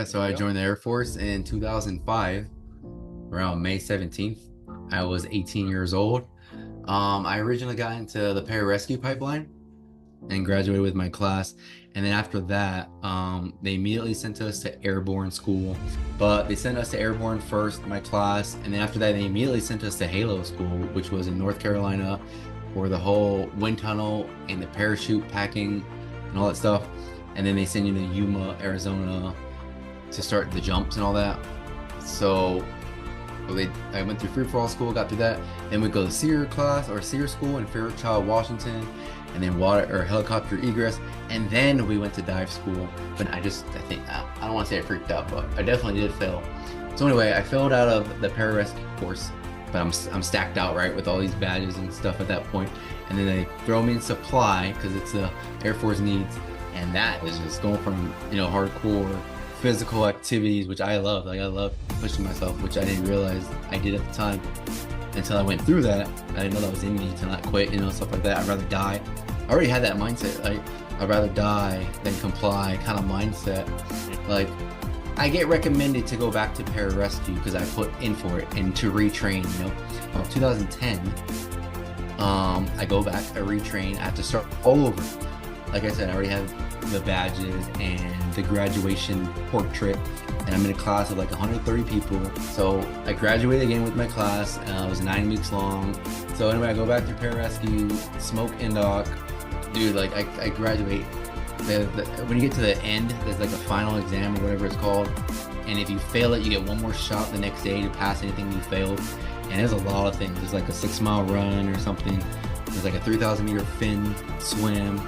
so I joined the Air Force in 2005, around May 17th. I was 18 years old. I originally got into the pararescue pipeline and graduated with my class. And then after that, they immediately sent us to airborne school. But they sent us to airborne first, my class. And then after that, they immediately sent us to Halo School, which was in North Carolina, for the whole wind tunnel and the parachute packing and all that stuff. And then they send you to Yuma, Arizona to start the jumps and all that. So I went through free-for-all school, got through that. Then we go to SEER class or SEER school in Fairchild, Washington, and then water or helicopter egress. And then we went to dive school. But I think I don't want to say I freaked out, but I definitely did fail. So anyway, I failed out of the pararescue course, but I'm stacked out, right, with all these badges and stuff at that point. And then they throw me in supply because it's the Air Force needs, and that is just going from hardcore physical activities, which I love. Like I love pushing myself, which I didn't realize I did at the time until I went through that. I didn't know that was in me to not quit, stuff like that. I'd rather die. I already had that mindset. Like I'd rather die than comply kind of mindset. Like I get recommended to go back to pararescue because I put in for it and to retrain. 2010, I go back, I retrain. I have to start all over. Like I said, I already have the badges and the graduation portrait, and I'm in a class of like 130 people. So I graduated again with my class. It was 9 weeks long. So anyway, I go back to pararescue, smoke indoc. Dude, like I graduate. When you get to the end, there's like a final exam or whatever it's called. And if you fail it, you get one more shot the next day to pass anything you failed. And there's a lot of things. There's like a 6-mile run or something. There's like a 3,000-meter fin, swim,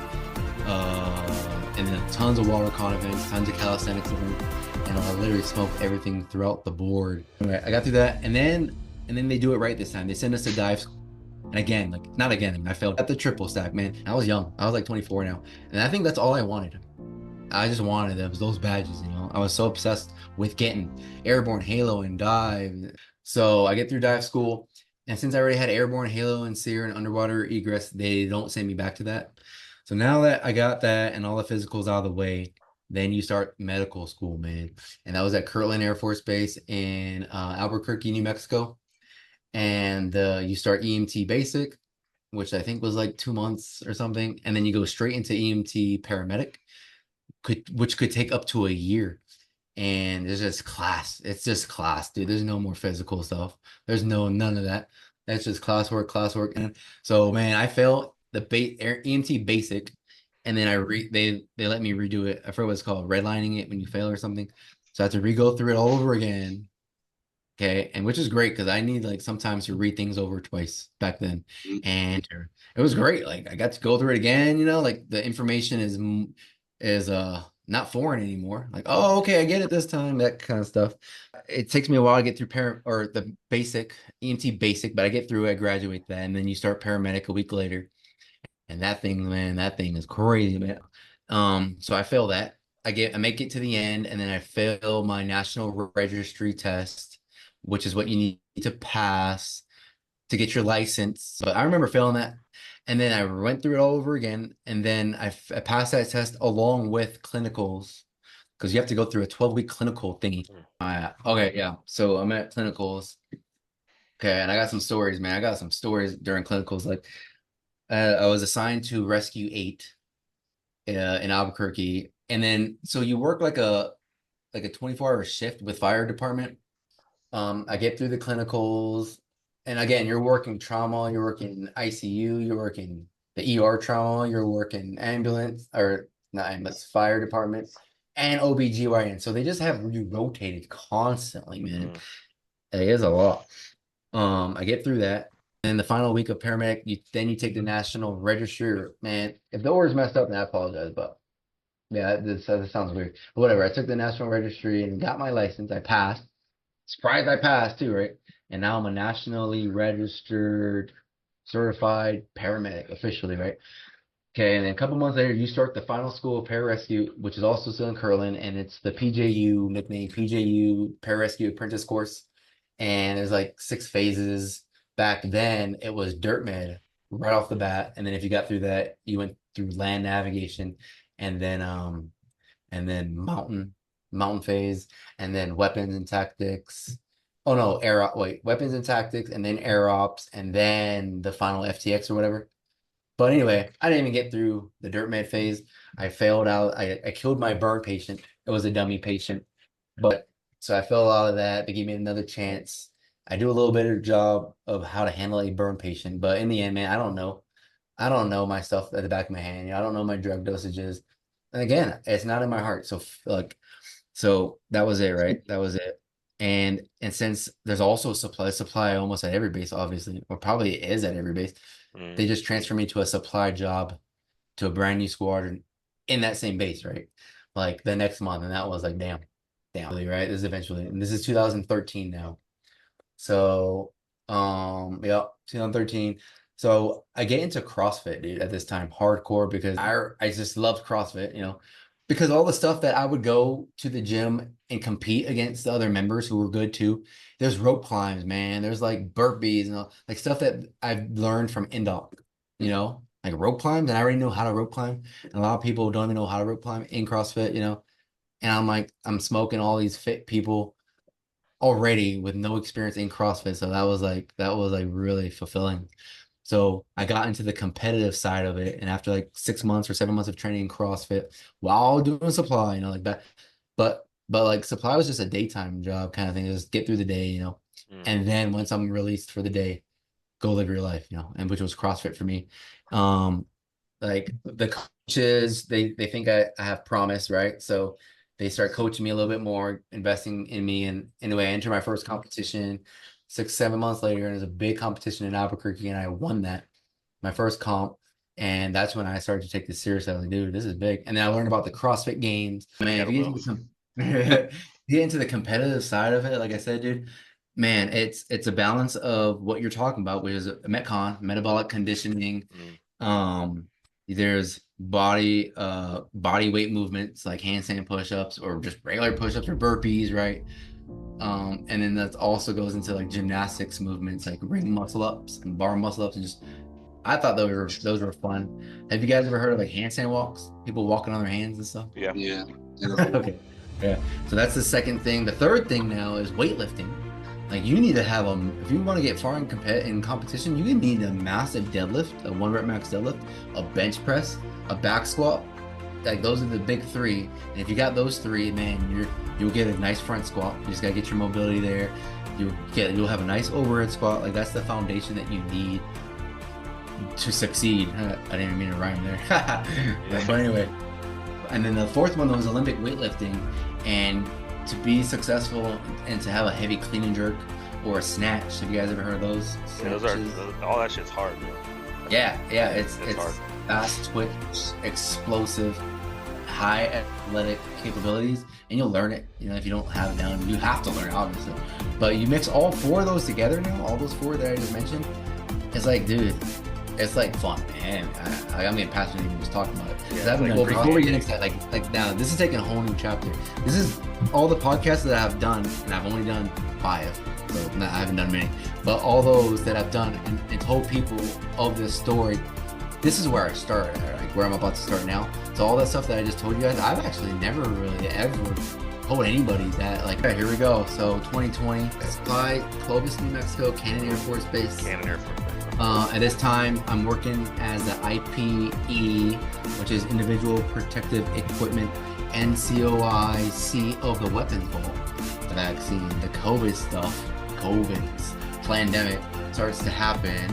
and then tons of water events, tons of calisthenics events, and I literally smoked everything throughout the board. Anyway, I got through that, and then they do it right this time. They send us to dive school, and again, not again. I failed at the triple stack, man. I was young. I was like 24 now, and I think that's all I wanted. I just wanted those badges. I was so obsessed with getting airborne, Halo, and dive. So I get through dive school, and since I already had airborne, Halo, and SEER and underwater egress, they don't send me back to that. So now that I got that and all the physicals out of the way, then you start medical school, man. And that was at Kirtland Air Force Base in Albuquerque, New Mexico. And you start EMT basic, which I think was like 2 months or something. And then you go straight into EMT paramedic, which could take up to a year. And it's just class. It's just class, dude. There's no more physical stuff. There's none of that. That's just classwork. And so, man, I failed the EMT basic, and then they let me redo it. I forget what it's called, redlining it when you fail or something. So I have to re-go through it all over again. Okay, and which is great because I need like sometimes to read things over twice back then, and it was great. Like I got to go through it again. Like the information is not foreign anymore. Like, oh, okay, I get it this time. That kind of stuff. It takes me a while to get through the basic EMT basic, but I get through it. I graduate that, and then you start paramedic a week later. And that thing, man, that thing is crazy, man. So I fail that. I make it to the end, and then I fail my national registry test, which is what you need to pass to get your license. But I remember failing that. And then I went through it all over again. And then I passed that test along with clinicals, because you have to go through a 12-week clinical thingy. Okay, yeah. So I'm at clinicals. Okay, and I got some stories, man. I got some stories during clinicals. Like, I was assigned to Rescue 8 in Albuquerque, and then so you work like a 24-hour shift with fire department. I get through the clinicals, and again, you're working trauma, you're working ICU, you're working the ER trauma, you're working ambulance or not ambulance, fire department, and OBGYN. So they just have you rotated constantly, man. It is a lot. I get through that. And the final week of paramedic, you take the national registry. Man, if the order's messed up, then I apologize. But yeah, this sounds weird. But whatever. I took the national registry and got my license. I passed. Surprised I passed too, right? And now I'm a nationally registered, certified paramedic officially, right? Okay, and then a couple months later, you start the final school of pararescue, which is also still in Kirtland, and it's the PJU, nicknamed PJU Pararescue Apprentice Course. And there's like 6 phases. Back then, it was dirt med right off the bat, and then if you got through that, you went through land navigation, and then mountain, mountain phase, and then weapons and tactics. Oh no, weapons and tactics, and then air ops, and then the final FTX or whatever. But anyway, I didn't even get through the dirt med phase. I failed out. I killed my burn patient. It was a dummy patient. But so I failed out of that. They gave me another chance. I do a little better job of how to handle a burn patient. But in the end, man, I don't know. I don't know my stuff at the back of my hand. I don't know my drug dosages. And again, it's not in my heart. So like, so that was it, right? That was it. And since there's also supply almost at every base, obviously, or probably is at every base, they just transfer me to a supply job to a brand new squadron in that same base, right? Like the next month. And that was like, damn, really, right? This is eventually, and this is 2013 now. So, yeah, 2013. So I get into CrossFit, dude, at this time, hardcore, because I just loved CrossFit, because all the stuff that I would go to the gym and compete against the other members who were good too. There's rope climbs, man. There's like burpees and all, like stuff that I've learned from Indoc, like rope climbs, and I already know how to rope climb. And a lot of people don't even know how to rope climb in CrossFit, and I'm like, I'm smoking all these fit people already with no experience in CrossFit. So that was like really fulfilling. So I got into the competitive side of it. And after like 6 months or 7 months of training in CrossFit while doing supply, like that. But like supply was just a daytime job kind of thing. Just get through the day, And then once I'm released for the day, go live your life, and which was CrossFit for me. Like the coaches, they think I have promise, right? So they start coaching me a little bit more, investing in me. And anyway, I enter my first competition 6, 7 months later, and there's a big competition in Albuquerque, and I won that, my first comp. And that's when I started to take this seriously. I was like, dude, this is big. And then I learned about the CrossFit games. Man, if you get into the competitive side of it, like I said, dude, man, it's a balance of what you're talking about, which is metcon, metabolic conditioning. There's body weight movements like handstand push-ups or just regular push-ups or burpees, right? And then that also goes into like gymnastics movements like ring muscle ups and bar muscle ups, and just I thought those were fun. Have you guys ever heard of like handstand walks? People walking on their hands and stuff? Yeah. Yeah. Okay. Yeah. So that's the second thing. The third thing now is weightlifting. Like you need to have if you want to get far in competition, you need a massive deadlift, a 1 rep max deadlift, a bench press, a back squat. Like those are the big three. And if you got those three, man, you'll get a nice front squat. You just gotta get your mobility there. You'll have a nice overhead squat. Like that's the foundation that you need to succeed. I didn't even mean to rhyme there. But anyway. And then the fourth one was Olympic weightlifting. And to be successful and to have a heavy clean and jerk or a snatch. Have you guys ever heard of those? Yeah, all that shit's hard, bro. Yeah, it's hard. Fast twitch, explosive, high athletic capabilities, and you'll learn it. If you don't have it down, you have to learn it, obviously. But you mix all four of those together now, all those four that I just mentioned, it's like, dude, it's like fun, man. I'm getting passionate even just talking about it. Yeah, Before we get into that, like now, this is taking a whole new chapter. This is all the podcasts that I've done, and I've only done 5, so I haven't done many. But all those that I've done and told people of this story, this is where I started, like where I'm about to start now. So all that stuff that I just told you guys, I've actually never really ever told anybody that. Like, okay, here we go. So 2020, Supply, Clovis, New Mexico, Cannon Air Force Base. Cannon Air Force Base. At this time, I'm working as the IPE, which is Individual Protective Equipment, NCOIC of the Weapons Vault. The vaccine, the COVID stuff, COVID's pandemic starts to happen,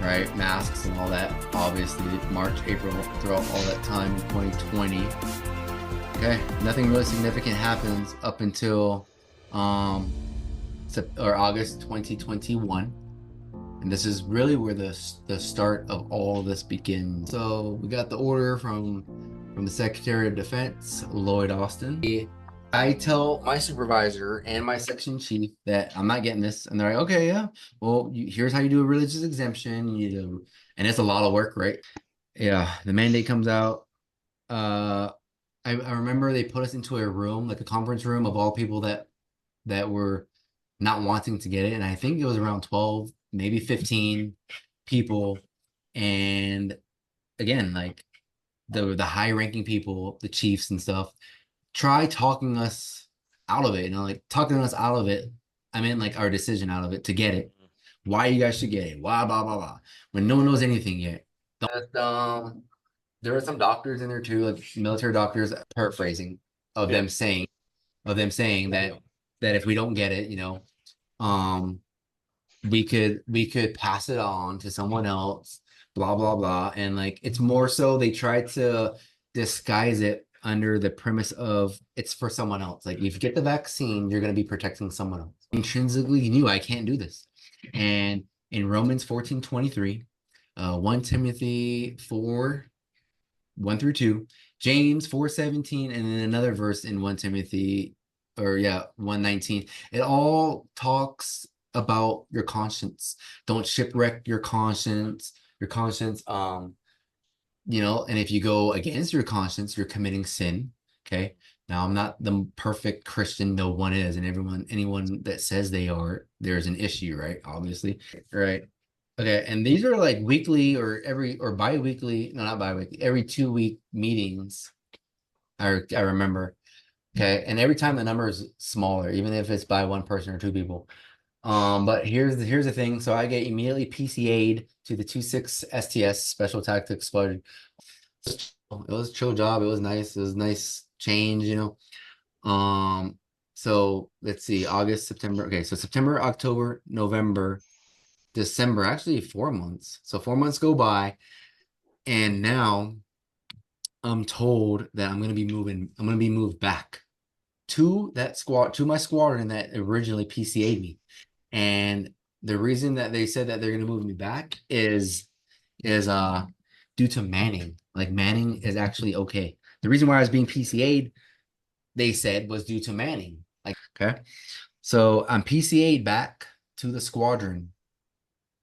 right? Masks and all that, obviously, March, April, throughout all that time in 2020. Okay, nothing really significant happens up until August 2021. And this is really where the start of all this begins. So we got the order from the Secretary of Defense, Lloyd Austin. I tell my supervisor and my section chief that I'm not getting this, and they're like, "Okay, yeah. Well, here's how you do a religious exemption. And it's a lot of work, right? Yeah. The mandate comes out. I remember they put us into a room, like a conference room of all people that were not wanting to get it, and I think it was around 12, maybe 15 people. And again, like the high ranking people, the chiefs and stuff, try talking us out of it, like talking us out of it. I mean, like our decision out of it to get it. Why you guys should get it? Why blah blah blah. When no one knows anything yet. There were some doctors in there too, like military doctors, paraphrasing of them saying that if we don't get it, um, we could pass it on to someone else, blah blah blah, and like it's more so they try to disguise it under the premise of it's for someone else. Like if you get the vaccine, you're going to be protecting someone else. Intrinsically knew I can't do this, and in Romans 14:23, 1 Timothy 4. 1 through 2, James 4:17, and then another verse in 1 Timothy, 1:19. It all talks about your conscience. Don't shipwreck your conscience. And if you go against your conscience, you're committing sin. Okay. Now I'm not the perfect Christian, no one is, and anyone that says they are, there's an issue, right? Obviously. Right. Okay, and these are like weekly or bi-weekly, no, not bi-weekly, every 2-week meetings. I remember. Okay, and every time the number is smaller, even if it's by one person or two people. But here's the thing. So I get immediately PCA'd to the 26 STS Special Tactics Squadron. It was a chill job. It was nice. It was a nice change, So let's see, August, September. Okay, so September, October, November, December, actually 4 months. So 4 months go by, and now I'm told that I'm going to be moved back to my squadron that originally PCA'd me. And the reason that they said that they're going to move me back is due to Manning. Like Manning is actually okay. The reason why I was being PCA'd, they said, was due to Manning. Like, okay. So I'm PCA'd back to the squadron.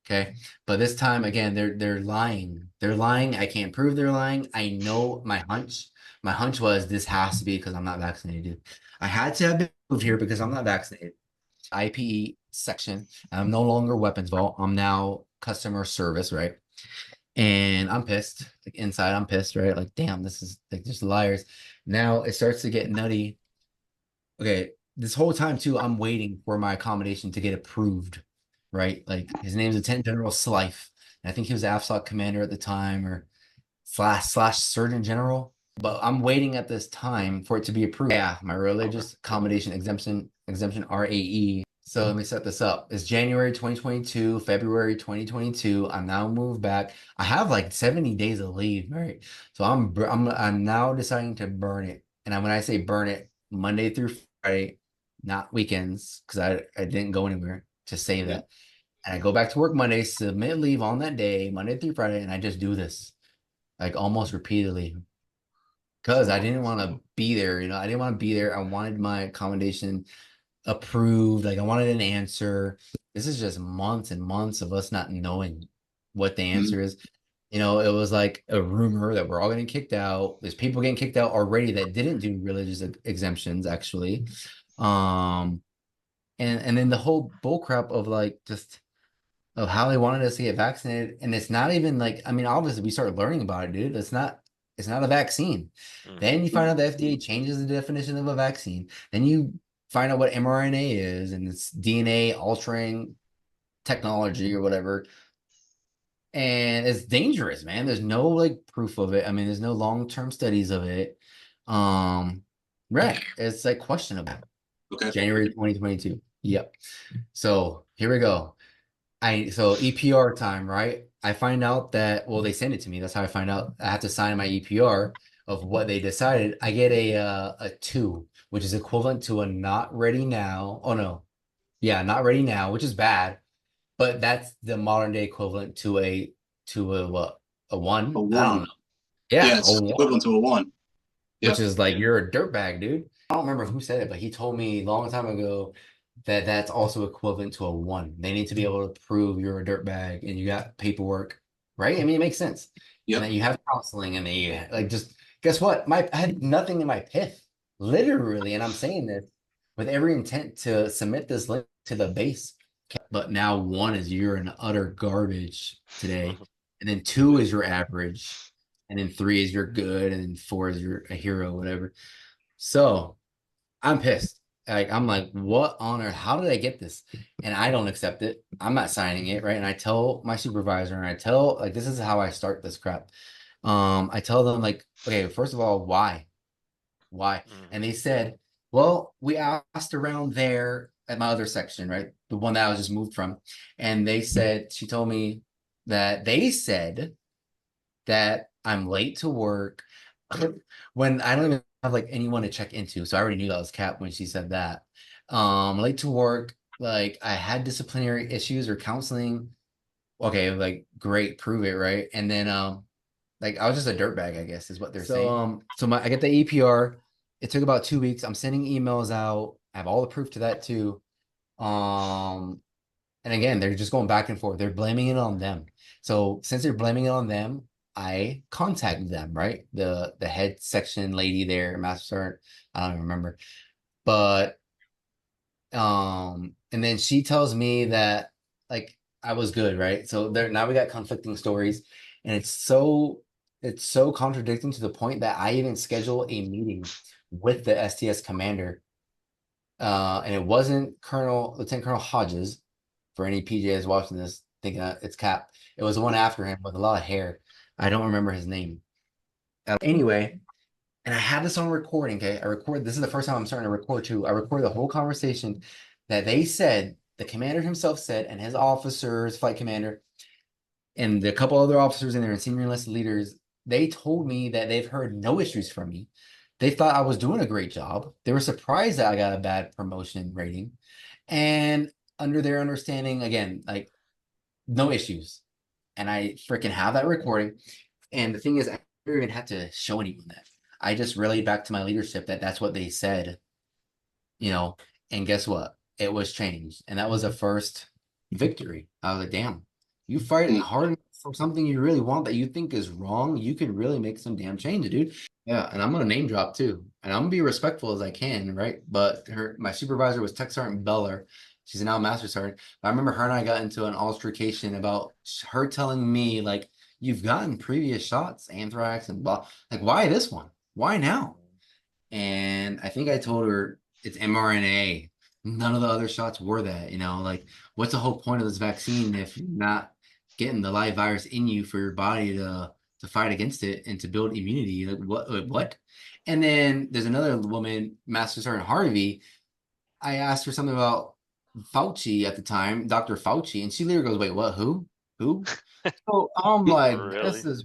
Okay. But this time again, they're lying. They're lying. I can't prove they're lying. I know my hunch was this has to be because I'm not vaccinated. I had to have been moved here because I'm not vaccinated. IPE section. I'm no longer weapons vault. I'm now customer service, right? And I'm pissed. Like inside, I'm pissed, right? Like, damn, this is like just liars. Now it starts to get nutty. Okay, this whole time too, I'm waiting for my accommodation to get approved, right? Like his name's Lieutenant General Slife. I think he was AFSOC commander at the time, or slash Surgeon General. But I'm waiting at this time for it to be approved. Yeah, my religious accommodation exemption RAE. So let me set this up. It's January 2022, February 2022. I'm now moved back. I have like 70 days of leave, right? So I'm now deciding to burn it. And when I say burn it, Monday through Friday, not weekends, because I didn't go anywhere to save that. And I go back to work Monday, submit leave on that day, Monday through Friday, and I just do this like almost repeatedly because I didn't want to be there. I didn't want to be there. I wanted my accommodation approved. Like I wanted an answer. This is just months and months of us not knowing what the answer is. It was like a rumor that we're all getting kicked out. There's people getting kicked out already that didn't do religious exemptions, actually. And then the whole bullcrap of like just of how they wanted us to get vaccinated. And it's not even like, I mean, obviously we started learning about it, dude. It's not a vaccine. Then you find out the FDA changes the definition of a vaccine. Then you find out what mRNA is, and it's DNA altering technology or whatever. And it's dangerous, man. There's no like proof of it. I mean, there's no long-term studies of it. Right. It's like questionable. Okay. January 2022. Yep. So here we go. So EPR time, right? I find out that, well, they send it to me. That's how I find out. I have to sign my EPR of what they decided. I get a 2, which is equivalent to a not ready now. Oh no. Yeah, not ready now, which is bad. But that's the modern day equivalent to a what? A 1? A 1. I don't know. Yeah, it's equivalent to a 1. Which is like you're a dirtbag, dude. I don't remember who said it, but he told me a long time ago that that's also equivalent to a 1. They need to be able to prove you're a dirtbag and you got paperwork, right? I mean, it makes sense. Yeah. And then you have counseling, and then you like just guess what? I had nothing in my PIF, literally, and I'm saying this with every intent to submit this link to the base. But now 1 is you're an utter garbage today, and then 2 is your average, and then 3 is you're good, and then 4 is you're a hero, whatever. So I'm pissed. like I'm like, what on earth? How did I get this? And I don't accept it. I'm not signing it, right? And I tell my supervisor, and I tell like this is how I start this crap. I tell them like, okay, first of all, why? Why? And they said, well, we asked around there at my other section, right? The one that I was just moved from. And they said, she told me that they said that I'm late to work when I don't even have like anyone to check into. So I already knew that was Cap when she said that. Late to work, like I had disciplinary issues or counseling. Okay, like great, prove it, right? And then like I was just a dirtbag, I guess, is what they're saying. So I get the EPR. It took about 2 weeks. I'm sending emails out. I have all the proof to that too. And again, they're just going back and forth. They're blaming it on them. So since they're blaming it on them, I contacted them, right? The head section lady there, Master Sergeant, I don't even remember. But and then she tells me that like I was good, right? So there now we got conflicting stories, and it's so contradicting to the point that I even schedule a meeting with the STS commander. And it wasn't Lieutenant Colonel Hodges, for any PJs watching this thinking it's Cap. It was the one after him with a lot of hair. I don't remember his name. Anyway, and I had this on recording, okay? This is the first time I'm starting to record too. I recorded the whole conversation that they said, the commander himself said, and his officers, flight commander, and a couple other officers in there and senior enlisted leaders, they told me that they've heard no issues from me. They thought I was doing a great job. They were surprised that I got a bad promotion rating. And under their understanding, again, like no issues. And I freaking have that recording. And the thing is, I never even had to show anyone that. I just relayed back to my leadership that that's what they said, and guess what? It was changed. And that was a first victory. I was like, damn, you fight hard for something you really want that you think is wrong. You can really make some damn change, dude. Yeah. And I'm going to name drop too. And I'm going to be respectful as I can, right? But my supervisor was Tech Sergeant Beller. She's now Master Sergeant. I remember her and I got into an altercation about her telling me, like, you've gotten previous shots, anthrax and blah. Like, why this one? Why now? And I think I told her it's mRNA. None of the other shots were that, like what's the whole point of this vaccine if you're not getting the live virus in you for your body to fight against it and to build immunity? Like what? And then there's another woman, Master Sergeant Harvey. I asked her something about Fauci at the time, Dr. Fauci, and she literally goes, wait, what? Who? So I'm like, Really?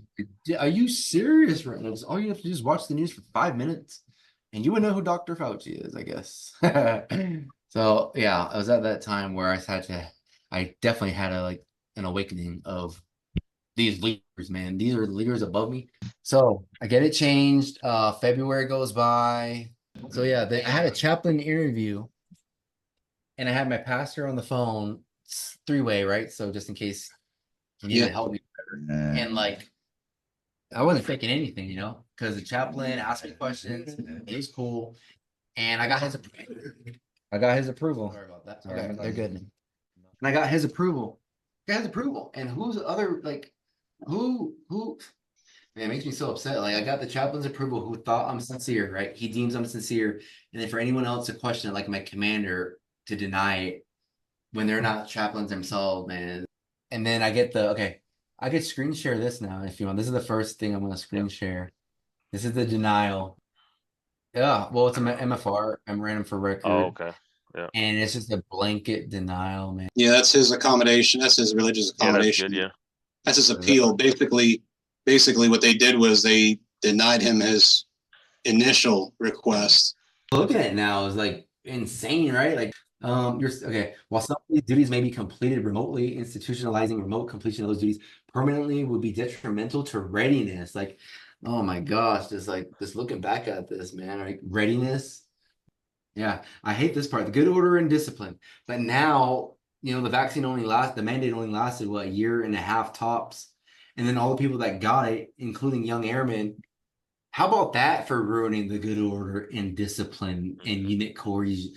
Are you serious right now? All you have to do is watch the news for 5 minutes and you would know who Dr. Fauci is, I guess. So yeah, I was at that time where I definitely had an awakening of these leaders, man. These are the leaders above me. So I get it changed. February goes by. So yeah, I had a chaplain interview and I had my pastor on the phone, three-way, right? So just in case he needed to help me better. And like I wasn't faking anything, because the chaplain asked me questions. It was cool. And I got his approval. Sorry about that. Okay, they're good. And I got his approval. And who's the other, like, who, man, it makes me so upset. Like, I got the chaplain's approval who thought I'm sincere, right? He deems I'm sincere. And then for anyone else to question it, like my commander, to deny it when they're not chaplains themselves, man. And then I could screen share this now if you want. This is the first thing I'm going to screen share. This is the denial. Yeah, well, it's an MFR, memorandum for record. Oh, okay. Yeah. And it's just a blanket denial, man. Yeah, that's his accommodation. That's his religious accommodation. Yeah, that's his appeal. Basically, what they did was they denied him his initial request. Looking at it now is like insane, right? Like, you're okay. While some of these duties may be completed remotely, institutionalizing remote completion of those duties permanently would be detrimental to readiness. Like, oh my gosh, just looking back at this, man, like readiness. Yeah, I hate this part, the good order and discipline. But now, the the mandate only lasted, what, a year and a half tops. And then all the people that got it, including young airmen, how about that for ruining the good order and discipline and unit cohesion?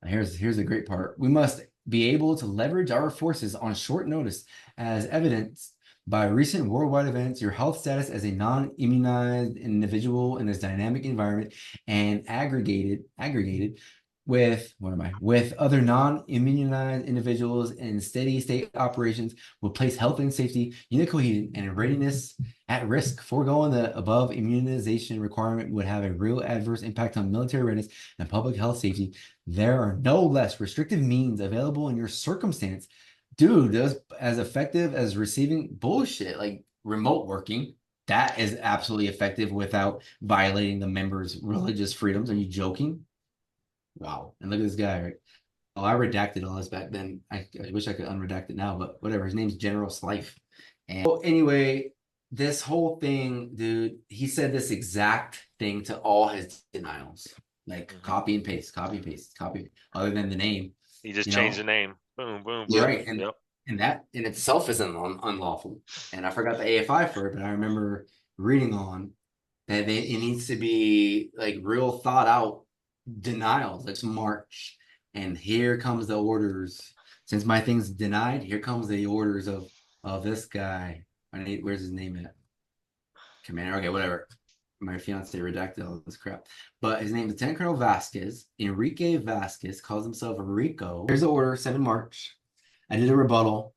Here's a great part. We must be able to leverage our forces on short notice as evidence By recent worldwide events, your health status as a non-immunized individual in this dynamic environment and aggregated with other non-immunized individuals in steady state operations will place health and safety, unit cohesion, and readiness at risk. Foregoing the above immunization requirement would have a real adverse impact on military readiness and public health safety. There are no less restrictive means available in your circumstance. Dude, that's as effective as receiving bullshit like remote working. That is absolutely effective without violating the members' religious freedoms. Are you joking? Wow. And look at this guy, right? Oh, I redacted all this back then. I wish I could unredact it now, but whatever. His name's General Slife. And so anyway, this whole thing, dude, he said this exact thing to all his denials. Like copy and paste, copy and paste, copy, other than the name. He just changed the name. Boom, boom, Yep. Right. And that in itself is unlawful. And I forgot the AFI for it, but I remember reading on that it needs to be like real thought out denials. Let's march. And here comes the orders. Since my thing's denied, here comes the orders of this guy. Where's his name at? Commander. Okay, whatever. My fiance redacted all this crap. But his name is Lieutenant Colonel Vasquez. Enrique Vasquez calls himself Rico. Here's the order, 7 March. I did a rebuttal.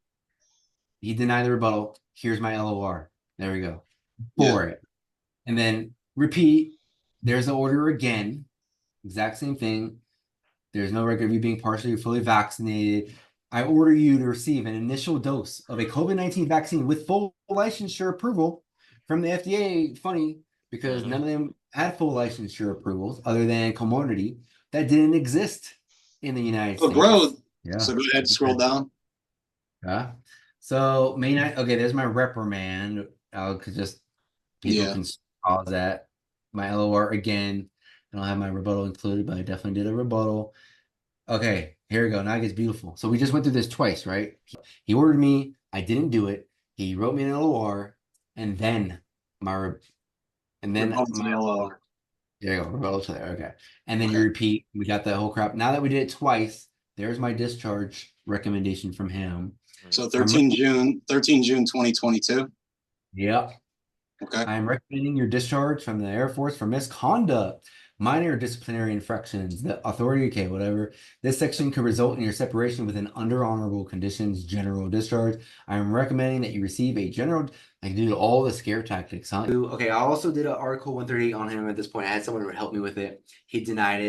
He denied the rebuttal. Here's my LOR. There we go. For it. And then repeat. There's the order again. Exact same thing. There's no record of you being partially or fully vaccinated. I order you to receive an initial dose of a COVID-19 vaccine with full licensure approval from the FDA. Funny, because none of them had full licensure approvals other than Comirnaty that didn't exist in the United States. Bro. Yeah. So go ahead and scroll down. Yeah. So May 9th. Okay, there's my reprimand. I'll just people can pause that. My LOR again. I don't have my rebuttal included, but I definitely did a rebuttal. Okay, here we go. Now it gets beautiful. So we just went through this twice, right? He ordered me. I didn't do it. He wrote me an LOR, and then my LOR. There you go. Rebuttal to there. Okay. And then you repeat. We got that whole crap. Now that we did it twice, there's my discharge recommendation from him. So 13 June 2022. Yep. Okay. I'm recommending your discharge from the Air Force for misconduct, minor disciplinary infractions, the authority, okay, whatever. This section could result in your separation within under honorable conditions, general discharge. I'm recommending that you receive a general, I do all the scare tactics, huh? Okay, I also did an Article 138 on him at this point. I had someone who would help me with it. He denied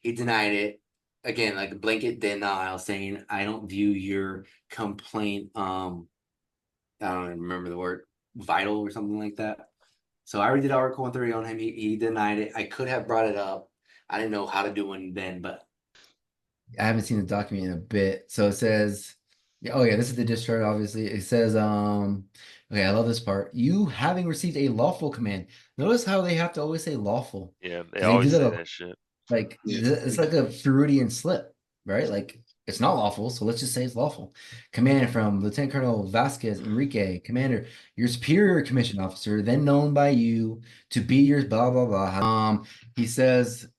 it. Again, like a blanket denial, saying, I don't view your complaint, I don't even remember the word, vital or something like that. So I already did Article 130 on him. He denied it. I could have brought it up. I didn't know how to do one then, but I haven't seen the document in a bit. So it says, oh yeah, this is the discharge, obviously. It says, okay, I love this part. You having received a lawful command. Notice how they have to always say lawful. Yeah, they always say that shit. Like, it's like a Freudian slip, right? Like, it's not lawful, so let's just say it's lawful. Command from Lieutenant Colonel Vasquez Enrique, Commander, your superior commissioned officer, then known by you to be your blah blah blah. He says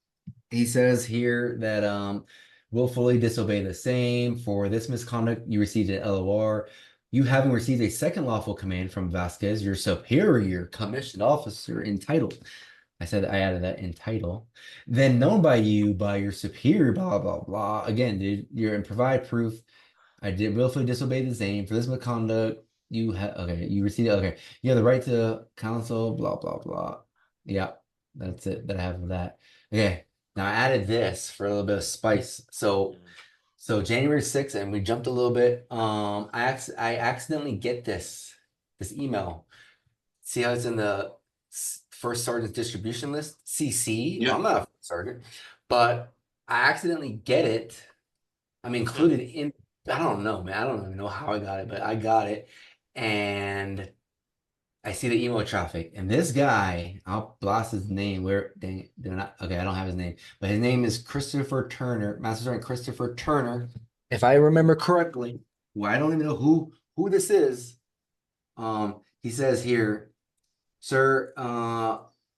here that willfully disobey the same. For this misconduct, you received an LOR. You having received a second lawful command from Vasquez, your superior commissioned officer entitled. I said I added that in title. Then known by you by your superior, blah, blah, blah. Again, dude, you're in provide proof. I did willfully disobey the same. For this misconduct, you have, okay, you received it. Okay, you have the right to counsel, blah, blah, blah. Yeah, that's it that I have of that. Okay, now I added this for a little bit of spice. So January 6th, and we jumped a little bit. I accidentally get this email. See how it's in the first sergeant's distribution list, CC. Well, I'm not a first sergeant, but I accidentally get it. I'm included in, I don't know, man. I don't even know how I got it, but I got it. And I see the email traffic. And this guy, I'll blast his name. Where they're not, okay, I don't have his name, but his name is Christopher Turner, Master Sergeant Christopher Turner. If I remember correctly, well, I don't even know who this is. He says here, sir,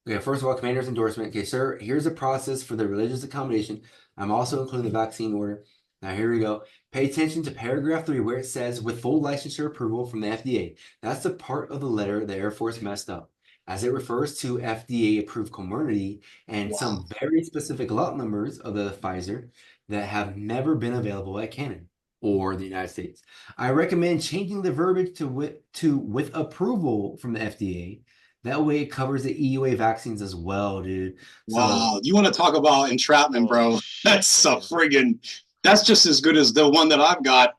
okay, first of all, commander's endorsement. Okay, sir, here's the process for the religious accommodation. I'm also including the vaccine order. Now here we go. Pay attention to paragraph 3 where it says with full licensure approval from the FDA. That's the part of the letter the Air Force messed up, as it refers to FDA approved commodity and some very specific lot numbers of the Pfizer that have never been available at Cannon or the United States. I recommend changing the verbiage to with approval from the FDA. That way it covers the EUA vaccines as well, dude. Wow, you want to talk about entrapment, bro? Shit, That's a friggin', that's just as good as the one that I've got.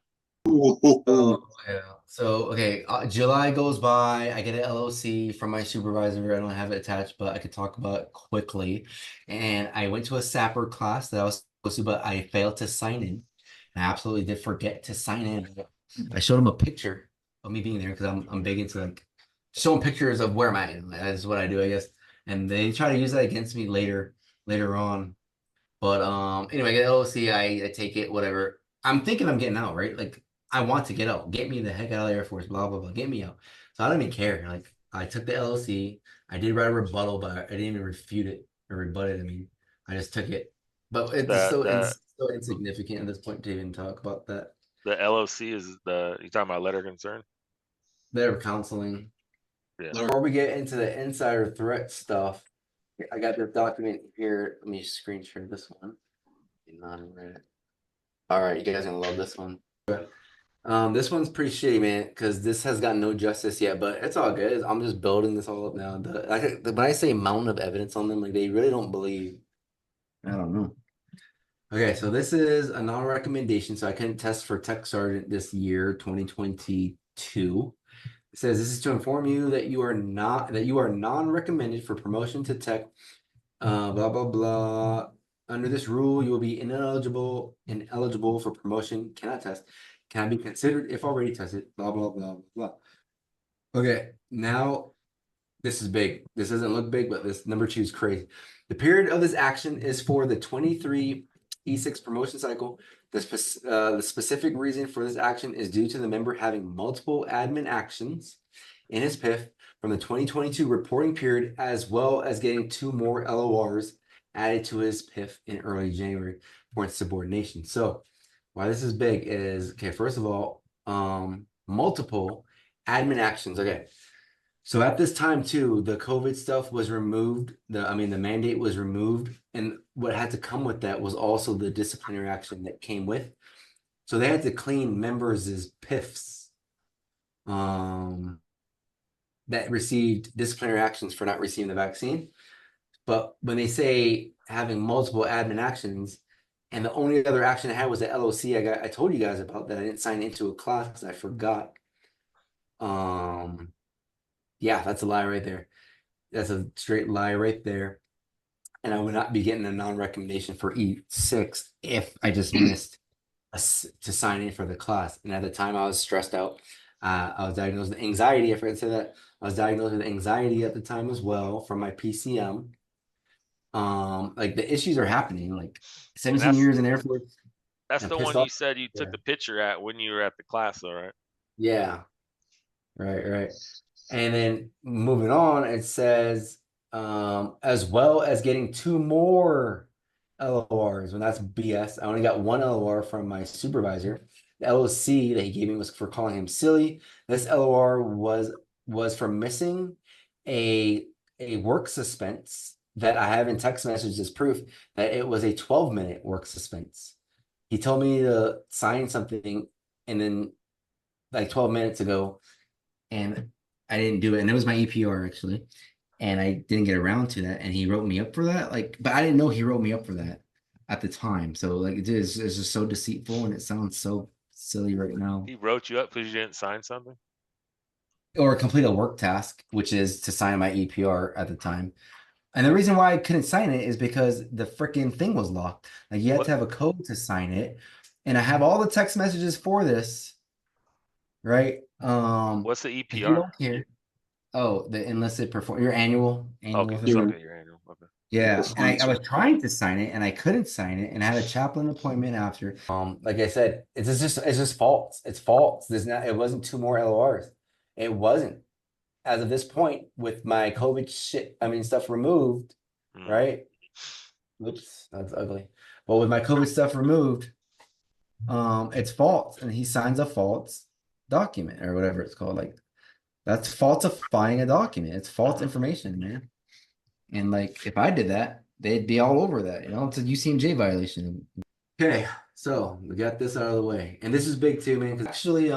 Oh, yeah. So, okay, July goes by. I get an LOC from my supervisor. I don't have it attached, but I could talk about it quickly. And I went to a sapper class that I was supposed to, but I failed to sign in. I absolutely did forget to sign in. I showed him a picture of me being there because I'm big into like showing pictures of where I'm at. That's what I do, I guess. And they try to use that against me later on. But anyway, I get LOC, I take it, whatever. I'm thinking I'm getting out, right? Like I want to get out. Get me the heck out of the Air Force, blah blah blah. Get me out. So I don't even care. Like I took the LOC. I did write a rebuttal, but I didn't even refute it or rebut it. I mean, I just took it. But it's so insignificant at this point to even talk about that. The LOC is you talking about letter of concern? Letter of counseling. Yeah. Before we get into the insider threat stuff, I got this document here. Let me screen share this one. All right, you guys are gonna love this one. This one's pretty shitty, man, because this has got no justice yet, but it's all good. I'm just building this all up now. When I say mountain of evidence on them, like they really don't believe. I don't know. Okay, so this is a non-recommendation, so I couldn't test for tech sergeant this year, 2022. It says this is to inform you that you are non-recommended for promotion to tech. Blah blah blah. Under this rule, you will be ineligible for promotion. Cannot test. Can be considered if already tested. Blah blah blah blah. Okay, now this is big. This doesn't look big, but this number 2 is crazy. The period of this action is for the 23 E6 promotion cycle. The specific reason for this action is due to the member having multiple admin actions in his PIF from the 2022 reporting period, as well as getting 2 more LORs added to his PIF in early January for insubordination. So why this is big is, okay, first of all, multiple admin actions. Okay. So at this time too, the COVID stuff was removed. The mandate was removed. And what had to come with that was also the disciplinary action that came with. So they had to clean members' PIFs that received disciplinary actions for not receiving the vaccine. But when they say having multiple admin actions, and the only other action I had was the LOC I told you guys about that I didn't sign into a class because I forgot. Yeah, that's a lie right there. That's a straight lie right there. And I would not be getting a non-recommendation for E6 if I just missed to sign in for the class. And at the time, I was stressed out. I was diagnosed with anxiety. I forgot to say that. I was diagnosed with anxiety at the time as well from my PCM. Like the issues are happening. Like 17 years in Air Force. That's the one you said you took the picture at when you were at the class, though, right? Yeah. Right. And then moving on, it says, as well as getting 2 more LORs. When that's BS. I only got 1 LOR from my supervisor. The LOC that he gave me was for calling him silly. This LOR was for missing a work suspense that I have in text messages as proof that it was a 12-minute work suspense. He told me to sign something and then like 12 minutes ago, and I didn't do it. And it was my EPR actually. And I didn't get around to that. And he wrote me up for that. Like, but I didn't know he wrote me up for that at the time. So like it's just so deceitful and it sounds so silly right now. He wrote you up because you didn't sign something? Or complete a work task, which is to sign my EPR at the time. And the reason why I couldn't sign it is because the freaking thing was locked. Like you had to have a code to sign it. And I have all the text messages for this. Right? What's the EPR? You don't care. Oh, the enlisted your annual. Okay, your annual. Okay. Yeah, and I was trying to sign it and I couldn't sign it, and I had a chaplain appointment after. Like I said, it's just false. It's false. It wasn't 2 more LORs. It wasn't. As of this point, with my COVID stuff removed, right? Oops, that's ugly. But with my COVID stuff removed, it's false, and he signs a false document or whatever it's called. Like that's falsifying a document. It's false information, man. And like if I did that, they'd be all over that. It's a UCMJ violation. Okay, so we got this out of the way, and this is big too, man. Because actually,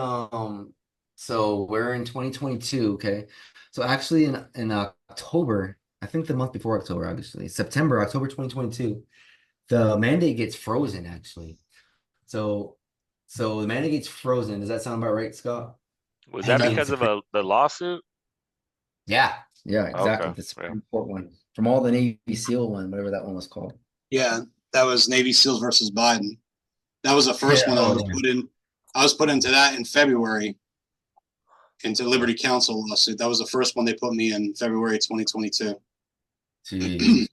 so we're in 2022. Okay, so actually in October, I think the month before October, obviously October 2022, the mandate gets frozen. Actually, so the mandate gets frozen. Does that sound about right, Scott? Was that because of the lawsuit? Yeah, exactly. Okay, The Supreme Court one from all the Navy SEAL one, whatever that one was called. Yeah, that was Navy SEALs versus Biden. That was the first one I was put in. I was put into that in February, into Liberty Counsel lawsuit. That was the first one they put me in February 2022. Jeez.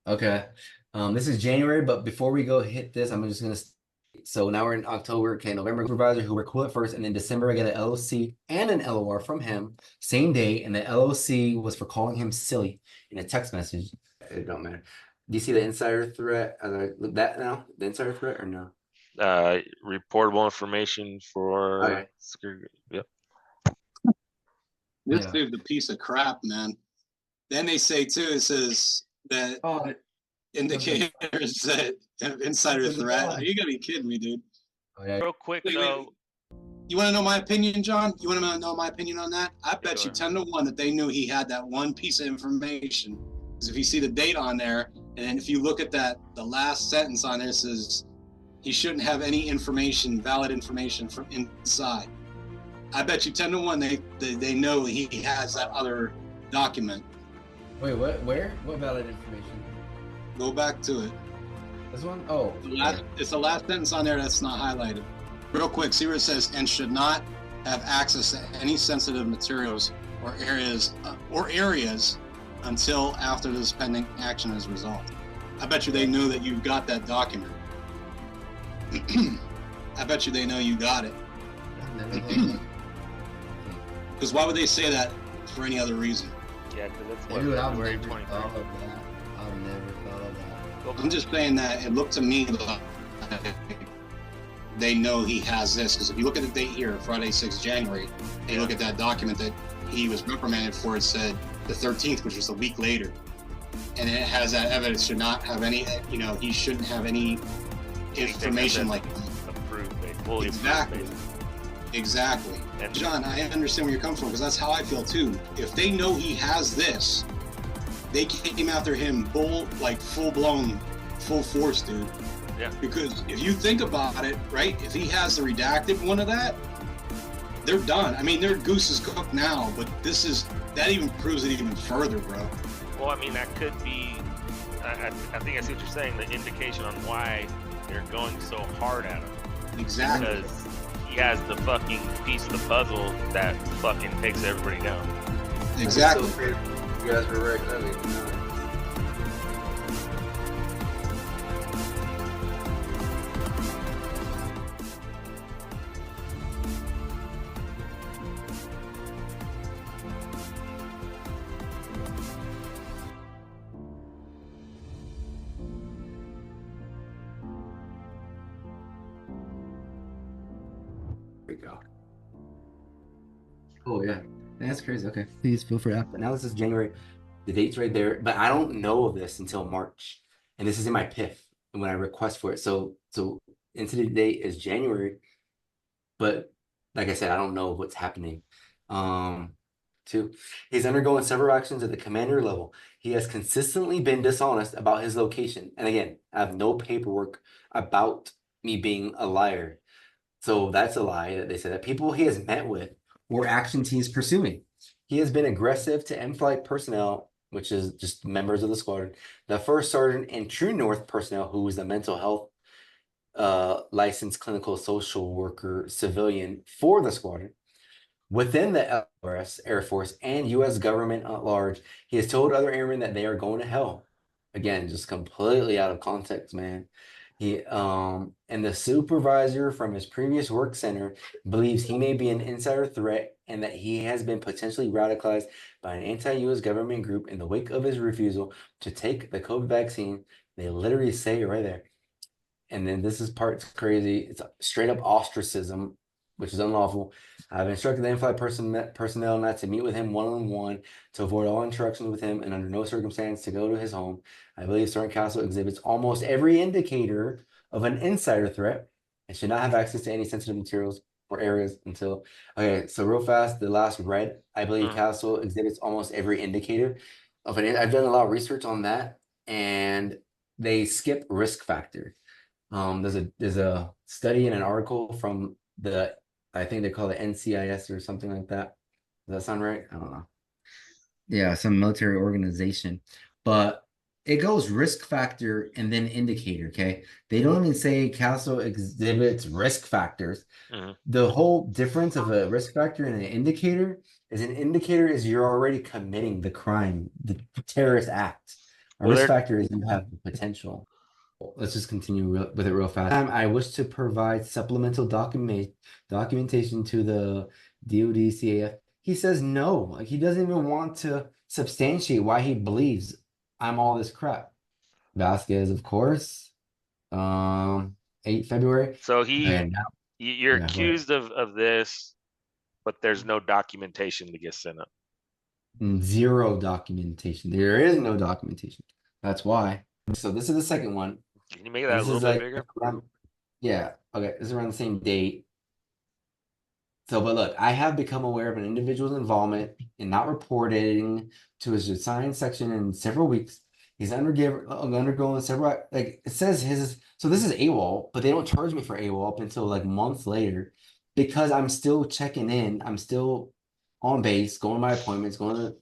Okay. This is January, but before we go hit this, I'm just gonna. So now we're in October. Okay, November supervisor who were cool at first, and then December I get an LOC and an LOR from him same day, and the LOC was for calling him silly in a text message. It don't matter. Do you see the insider threat? Look that now, the insider threat or no? Reportable information for. Okay. Yep. This dude's a piece of crap, man. Then they say too, it says that indicators that have insider threat. Are you gonna be kidding me, dude? Real quick though. You want to know my opinion, John? You want to know my opinion on that? I bet you 10-1 that they knew he had that one piece of information. Because if you see the date on there, and if you look at that, the last sentence on there says he shouldn't have any information, valid information from inside. I bet you 10-1 they know he has that other document. Wait, what? Where? What valid information? Go back to it. This one? Oh, it's the last sentence on there that's not highlighted. Real quick, see where it says, and should not have access to any sensitive materials or areas until after this pending action is resolved. I bet you they know that you've got that document. I bet you they know you got it. Because why would they say that for any other reason? Yeah, because that's what February 23rd. I've never thought of that. I'm just saying that it looked to me like they know he has this, because if you look at the date here, Friday, 6th January, and you look at that document that he was reprimanded for, it said the 13th, which was a week later. And it has that evidence should not have any, he shouldn't have any information like approved, fully exactly. Approved. Exactly. And John, I understand where you're coming from, because that's how I feel too. If they know he has this, they came after him full-blown, full force, dude. Yeah. Because if you think about it, right, if he has the redacted one of that, they're done. I mean, their goose is cooked now, but that even proves it even further, bro. Well, I mean, that could be, I think I see what you're saying, the indication on why they're going so hard at him. Exactly. Because he has the fucking piece of the puzzle that fucking takes everybody down. Exactly. You guys were right early. There we go. Oh yeah, that's crazy. Okay, please feel free to. But now this is January. The date's right there, but I don't know of this until March, and this is in my PIF when I request for it. So incident date is January, but like I said, I don't know what's happening. Two, he's undergoing several actions at the commander level. He has consistently been dishonest about his location, and again, I have no paperwork about me being a liar. So that's a lie that they said that people he has met with or actions he is pursuing. He has been aggressive to M-Flight personnel, which is just members of the squadron, the first sergeant and True North personnel, who is the mental health licensed clinical social worker civilian for the squadron. Within the LRS, Air Force, and U.S. government at large, he has told other airmen that they are going to hell. Again, just completely out of context, man. And the supervisor from his previous work center believes he may be an insider threat and that he has been potentially radicalized by an anti-U.S. government group in the wake of his refusal to take the COVID vaccine. They literally say it right there. and then this is part's crazy. It's straight up ostracism, which is unlawful. I've instructed the in-flight personnel not to meet with him one-on-one, to avoid all interactions with him, and under no circumstance to go to his home. I believe Sergeant Castle exhibits almost every indicator of an insider threat and should not have access to any sensitive materials or areas until. Okay, so real fast, the last red, I believe Castle exhibits almost every indicator of an. I've done a lot of research on that, and they skip risk factor. There's a study in an article from the, I think they call it NCIS or something like that. Does that sound right? I don't know. Yeah, some military organization, but it goes risk factor and then indicator. Okay, they don't even say Castle exhibits risk factors. The whole difference of a risk factor and an indicator is you're already committing the crime, the terrorist act. A risk factor is you have the potential. Let's just continue with it real fast. I wish to provide supplemental documentation to the DOD CAF. He says no. Like, he doesn't even want to substantiate why he believes I'm all this crap. Vasquez, of course. 8 February. So And you're accused of this, but there's no documentation to get sent up. Zero documentation. There is no documentation. That's why. So this is the second one. Can you make that a little bit bigger? Yeah. Okay. This is around the same date. So, but look, I have become aware of an individual's involvement in not reporting to his assigned section in several weeks. He's undergoing several, like it says so this is AWOL, but they don't charge me for AWOL up until like months later because I'm still checking in. I'm still on base, going to my appointments, going to,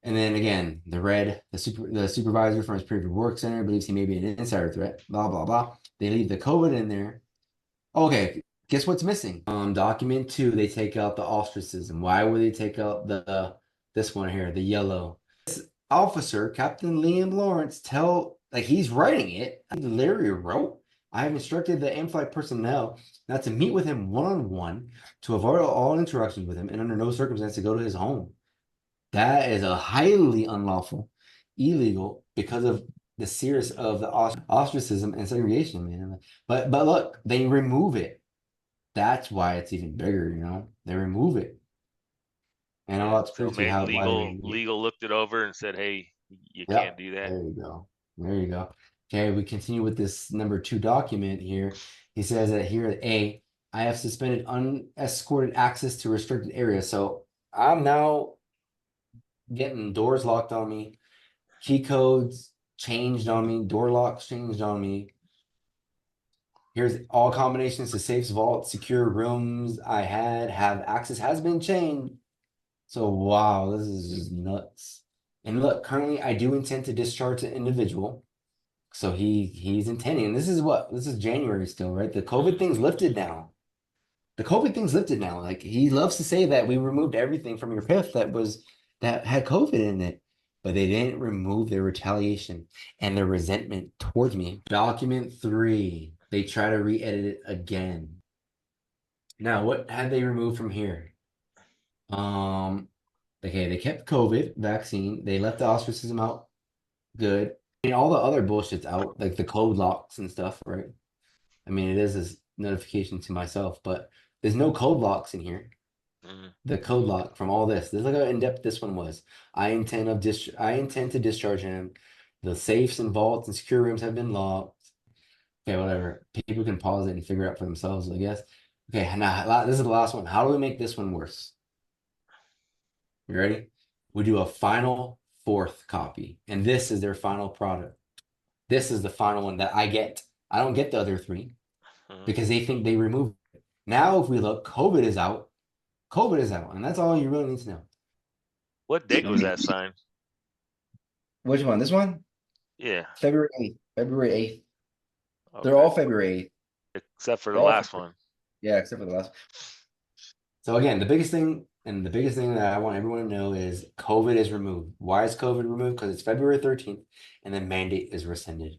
and then again, the supervisor from his previous work center believes he may be an insider threat, blah, blah, blah. They leave the COVID in there. Okay, guess what's missing? Document 2, they take out the ostracism. Why would they take out this one here, the yellow? This officer, Captain Liam Lawrence, he's writing it. Larry wrote, I have instructed the in-flight personnel not to meet with him one-on-one, to avoid all interactions with him, and under no circumstance to go to his home. That is a highly unlawful, illegal, because of the serious of the ostracism and segregation, man. But look, they remove it. That's why it's even bigger, They remove it. And I'll explain to you how legal looked it over and said, hey, you can't do that. There you go. Okay, we continue with this number 2 document here. He says that here, I have suspended unescorted access to restricted areas. So I'm now getting doors locked on me, key codes changed on me, door locks changed on me. Here's all combinations to safes, vaults, secure rooms I have access has been changed. So wow, this is just nuts. And look, currently I do intend to discharge an individual. So he's intending, and this is January still, right? The COVID thing's lifted now. Like, he loves to say that we removed everything from your PIF that had COVID in it, but they didn't remove their retaliation and their resentment towards me. Document 3, they try to re-edit it again. Now, what had they removed from here? Okay, they kept COVID vaccine. They left the ostracism out. Good. And all the other bullshit's out, like the code locks and stuff, right? I mean, it is a notification to myself, but there's no code locks in here. The code lock from all this. Look how in-depth this one was. I intend to discharge him. The safes and vaults and secure rooms have been locked. Okay, whatever. People can pause it and figure it out for themselves, I guess. Okay, now this is the last one. How do we make this one worse? You ready? We do a final 4th copy, and this is their final product. This is the final one that I get. I don't get the other 3 because they think they removed it. Now, if we look, COVID is out, and that's all you really need to know. What date was that signed? Which one? This one? Yeah. February 8th. February 8th. Okay. They're all February 8th. Except for the last one. Yeah, except for the last one. So again, the biggest thing that I want everyone to know is COVID is removed. Why is COVID removed? Because it's February 13th, and the mandate is rescinded.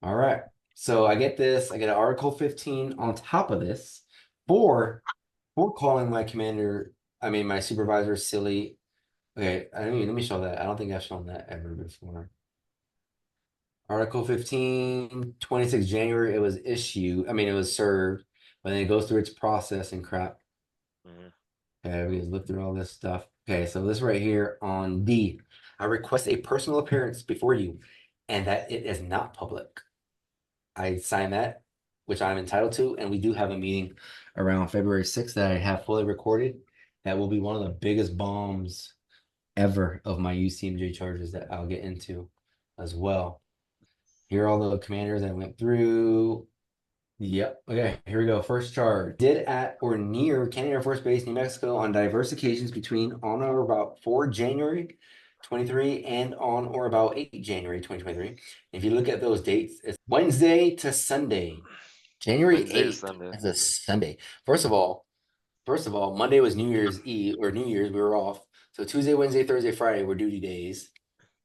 All right. So I get an Article 15 on top of this for calling my my supervisor silly. Okay, let me show that. I don't think I've shown that ever before. Article 15, 26 January, it was issued. I mean, it was served, but then it goes through its process and crap. Mhm. Okay, we just look through all this stuff. Okay, so this right here on D, I request a personal appearance before you and that it is not public. I sign that, which I'm entitled to, and we do have a meeting around February 6th that I have fully recorded. That will be one of the biggest bombs ever of my UCMJ charges that I'll get into as well. Here are all the commanders I went through. Yep. Okay, here we go. First charge. Did at or near Cannon Air Force Base, New Mexico on diverse occasions between on or about 4 January 23 and on or about 8 January 2023. If you look at those dates, it's Wednesday to Sunday. January Wednesday to 8th Sunday. is a Sunday. First of all, Monday was New Year's Eve or New Year's. We were off. So Tuesday, Wednesday, Thursday, Friday were duty days.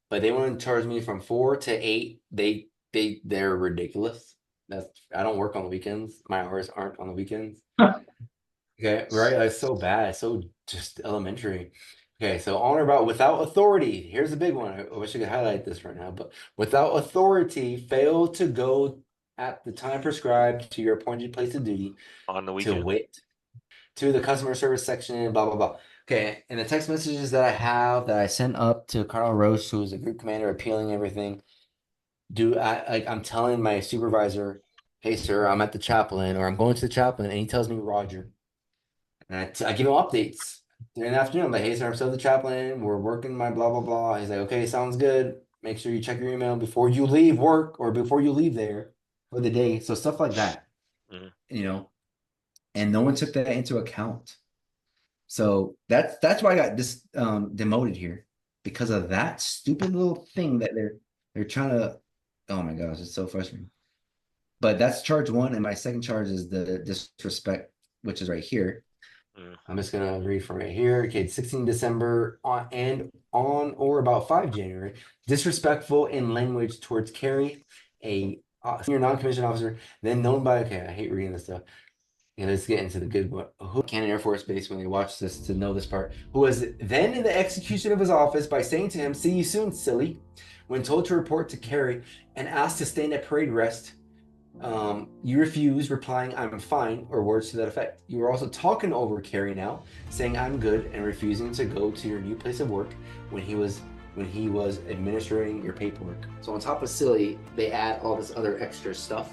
But they want to charge me from 4 to 8. They're ridiculous. I don't work on the weekends. My hours aren't on the weekends. Okay, right? It's so bad. It's so just elementary. Okay, so on or about without authority. Here's a big one. I wish I could highlight this right now, but without authority, fail to go at the time prescribed to your appointed place of duty On the to weekend. wit to the customer service section, blah blah blah. Okay, and the text messages that I have that I sent up to Colonel Roche, who is a group commander, appealing everything. I'm telling my supervisor, hey sir, I'm at the chaplain, or I'm going to the chaplain, and he tells me Roger. And I give him updates during the afternoon. I'm like, hey sir, I'm still the chaplain. We're working my blah blah blah. He's like, okay, sounds good. Make sure you check your email before you leave work or before you leave there for the day. So stuff like that, Mhm. you know. And no one took that into account. So that's why I got this demoted here because of that stupid little thing that they're trying to. Oh my gosh, it's so frustrating. But that's charge one, and my second charge is the disrespect, which is right here. Mhm. I'm just gonna read from right here. Okay, 16 December on or about 5 January, disrespectful in language towards Carrie, a senior non-commissioned officer, then known by. Okay, I hate reading this stuff. Yeah, let's get into the good one. Who Cannon Air Force Base when they watch this to know this part? Who was then in the execution of his office by saying to him, "See you soon, silly," when told to report to Carrie and asked to stand at parade rest. You refused, replying, "I'm fine," or words to that effect. You were also talking over Carrie now, saying, "I'm good," and refusing to go to your new place of work when he was administering your paperwork. So on top of silly, they add all this other extra stuff.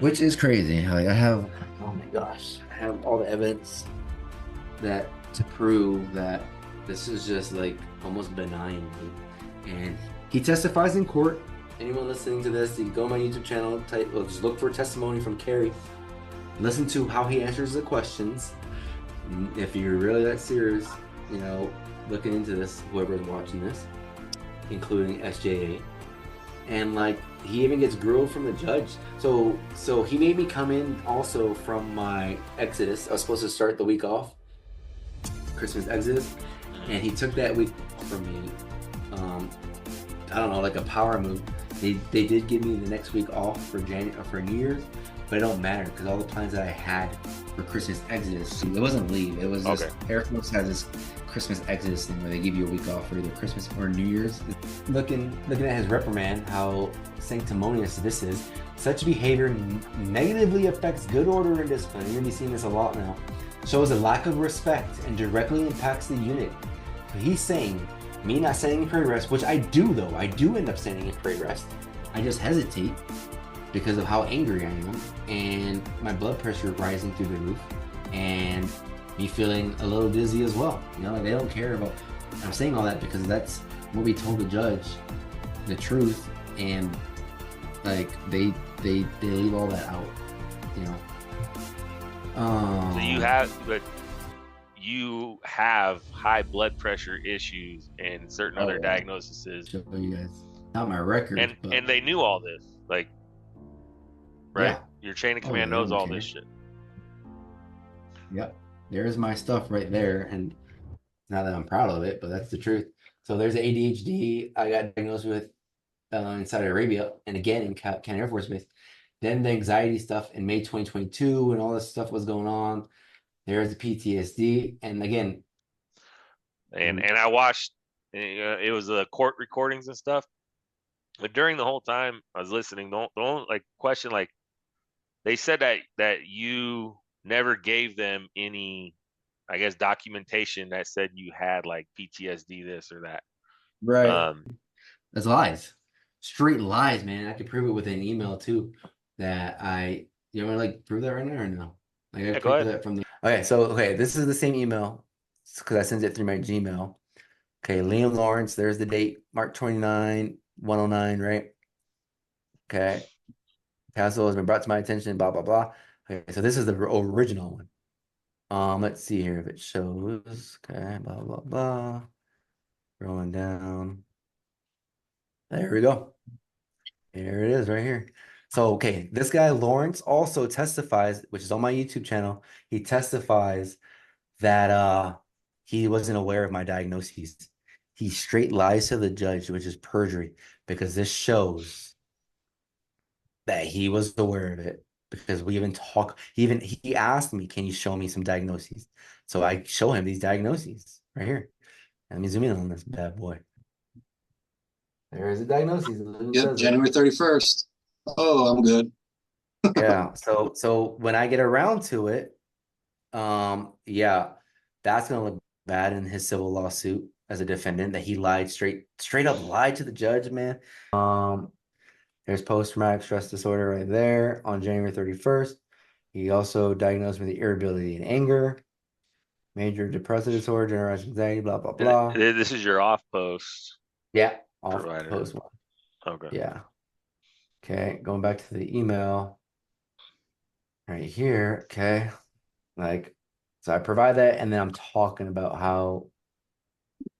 Which is crazy. Like oh my gosh, I have all the evidence that to prove that this is just like almost benign. And he testifies in court. Anyone listening to this, you can go on my YouTube channel, just look for testimony from Carrie. Listen to how he answers the questions. If you're really that serious, looking into this, whoever's watching this, including SJA. And like he even gets grilled from the judge. So he made me come in also from my exodus. I was supposed to start the week off, Christmas exodus, and he took that week from me. I don't know, like a power move. They did give me the next week off for New Year's, but it don't matter because all the plans that I had for Christmas exodus, it wasn't leave. It was just Air Force has this Christmas exodus thing where they give you a week off for either Christmas or New Year's. Looking at his reprimand, how sanctimonious this is. Such behavior negatively affects good order and discipline. You're gonna be seeing this a lot now. Shows a lack of respect and directly impacts the unit. So he's saying, me not standing in parade rest, which I do though. I do end up standing in parade rest. I just hesitate because of how angry I am and my blood pressure rising through the roof and me feeling a little dizzy as well. They don't care about. I'm saying all that because that's what we told the judge, the truth, and like they leave all that out. So you have high blood pressure issues and certain other diagnoses. Show you guys, not my record, and they knew all this, like, right? Yeah. Your chain of command knows all this shit. Yep. There's my stuff right there, and not that I'm proud of it, but that's the truth. So there's ADHD I got diagnosed with in Saudi Arabia, and again in Cannon Air Force Base. Then the anxiety stuff in May 2022, and all this stuff was going on. There's the PTSD, and again, and I watched. It was the court recordings and stuff. But during the whole time I was listening, the only like question, like they said that you never gave them any, I guess, documentation that said you had like PTSD, this or that. Right. That's lies. Straight lies, man. I could prove it with an email too. That I, you want to like prove that right now or no? Like I Yeah, go prove ahead. that from the. Okay, so this is the same email because I sent it through my Gmail. Okay, Liam Lawrence. There's the date, March 29, 109, right? Okay. Council has been brought to my attention, blah, blah, blah. Okay, so this is the original one. Let's see here if it shows. Okay, blah, blah, blah. Rolling down. There we go. Here it is right here. So, okay, this guy Lawrence also testifies, which is on my YouTube channel. He testifies that he wasn't aware of my diagnoses. He straight lies to the judge, which is perjury, because this shows that he was aware of it. Because we even talk, he asked me, can you show me some diagnoses? So I show him these diagnoses right here. Let me zoom in on this bad boy. There is a diagnosis. Yep, January 31st. Oh, I'm good. Yeah. So when I get around to it, yeah, that's gonna look bad in his civil lawsuit as a defendant that he lied straight up lied to the judge, man. There's post-traumatic stress disorder right there on January 31st. He also diagnosed me with irritability and anger, major depressive disorder, general anxiety, blah blah blah. This is your off post. Yeah, off provider. post one. Okay. Yeah. Okay, going back to the email right here. Okay, like, so I provide that, and then I'm talking about how,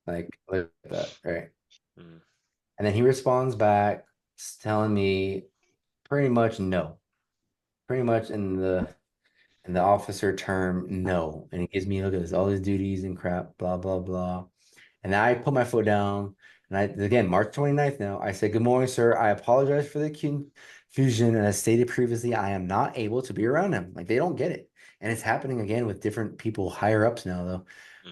like that, right? Mm. And then he responds back, telling me pretty much no, pretty much in the officer term, no. And he gives me, look at this, all his duties and crap, blah, blah, blah. And I put my foot down. And I, again, March 29th now, I said, good morning, sir. I apologize for the confusion. And as stated previously, I am not able to be around him. Like, they don't get it. And it's happening again with different people higher ups now, though.